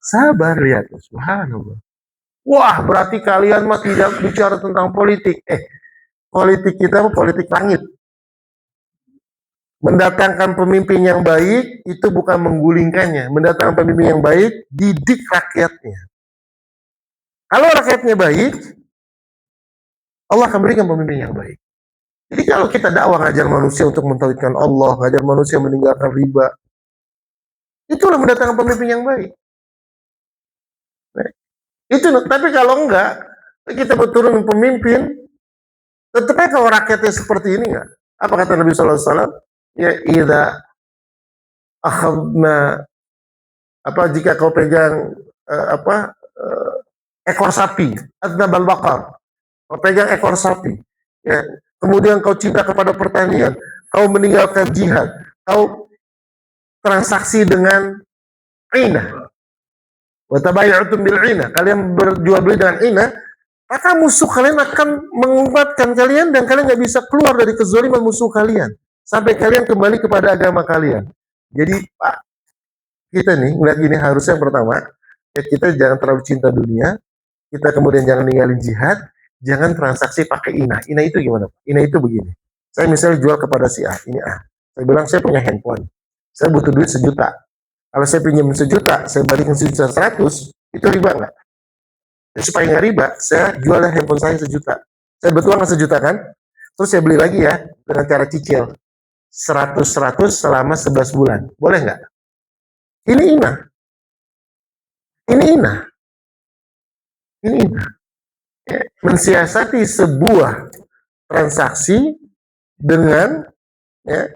Sabar, lihat. Subhanallah. Wah, berarti kalian mah tidak bicara tentang politik. Politik kita politik langit. Mendatangkan pemimpin yang baik itu bukan menggulingkannya. Mendatangkan pemimpin yang baik, didik rakyatnya. Kalau rakyatnya baik, Allah akan berikan pemimpin yang baik. Jadi kalau kita dakwah ngajar manusia untuk mentauhidkan Allah, ngajar manusia meninggalkan riba, itulah mendatangkan pemimpin yang baik. Itu, tapi kalau enggak, kita berturun pemimpin, tetapnya kalau rakyatnya seperti ini enggak. Apa kata Nabi SAW? Ya, idza akhadna, jika kau pegang ekor sapi, adnabal baqar, kau pegang ekor sapi, ya, kemudian kau cinta kepada pertanian, kau meninggalkan jihad, kau transaksi dengan inah, wa tabaya'tum bil inah, kalian berjual beli dengan inah, maka musuh kalian akan menguatkan kalian dan kalian nggak bisa keluar dari kezaliman musuh kalian sampai kalian kembali kepada agama kalian. Jadi Pak, kita nih ngeliat gini, harusnya yang pertama ya, kita jangan terlalu cinta dunia, kita kemudian jangan ninggalin jihad, jangan transaksi pakai inah. Inah itu gimana? Inah itu begini, saya misalnya jual kepada si A, ini A, saya bilang saya punya handphone, saya butuh duit 1 juta. Kalau saya pinjam 1 juta, saya balikin 100, itu riba nggak? Jadi supaya nggak riba, saya jual handphone saya 1 juta. Saya betul nggak 1 juta kan? Terus saya beli lagi ya dengan cara cicil 100 selama 11 bulan. Boleh nggak? Ini inah. Ini inah. Ini inah. Ya, mensiasati sebuah transaksi dengan ya,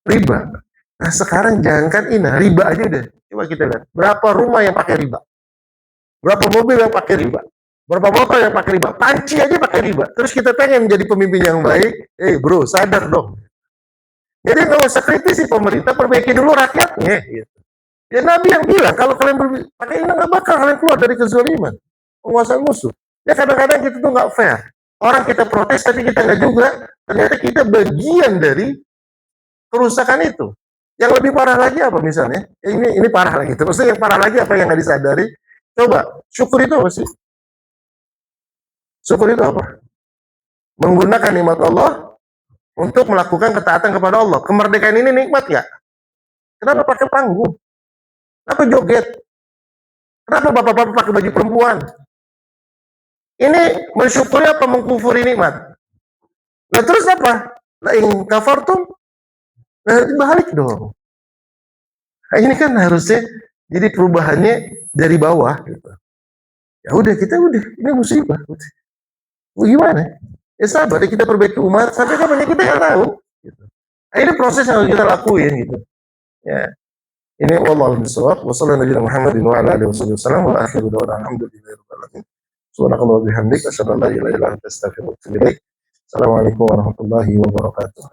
riba. Nah sekarang jangankan inah, riba aja deh. Coba kita lihat, berapa rumah yang pakai riba? Berapa mobil yang pakai riba? Berapa motor yang pakai riba? Panci aja pakai riba. Terus kita pengen menjadi pemimpin yang baik, bro, sadar dong. Jadi nggak usah kritisi pemerintah, perbaiki dulu rakyatnya. Gitu. Ya Nabi yang bilang, kalau kalian pakai inah, nggak bakal kalian keluar dari kezaliman, penguasaan musuh. Ya kadang-kadang kita tuh nggak fair. Orang kita protes tapi kita nggak juga. Ternyata kita bagian dari kerusakan itu. Yang lebih parah lagi apa misalnya? Ini parah lagi. Terus yang parah lagi apa yang nggak disadari? Coba, syukur itu apa sih? Syukur itu apa? Menggunakan nikmat Allah untuk melakukan ketaatan kepada Allah. Kemerdekaan ini nikmat ya? Kenapa pakai panggung? Kenapa joget? Kenapa bapak-bapak pakai baju perempuan? Ini mensyukuri apa mengkufuri nikmat? Nah terus apa? Lain kafartum? Nah balik dong. Nah, ini kan harusnya jadi perubahannya dari bawah. Gitu. Ya udah kita ini musibah. Gimana? Ya sabar, kita perbaiki umat sampai kapan kita nggak tahu. Gitu. Nah, ini proses yang harus kita lakuin gitu. Ya. Ini wallahu a'lam. Wassalamualaikum warahmatullahi wabarakatuh. Wa akhiru da'wana alhamdulillahi rabbil alamin. Subhanakallah bihamdik asyhadu an la ilaha illa anta astaghfiruka wa atubu ilaik. Assalamualaikum warahmatullahi wabarakatuh.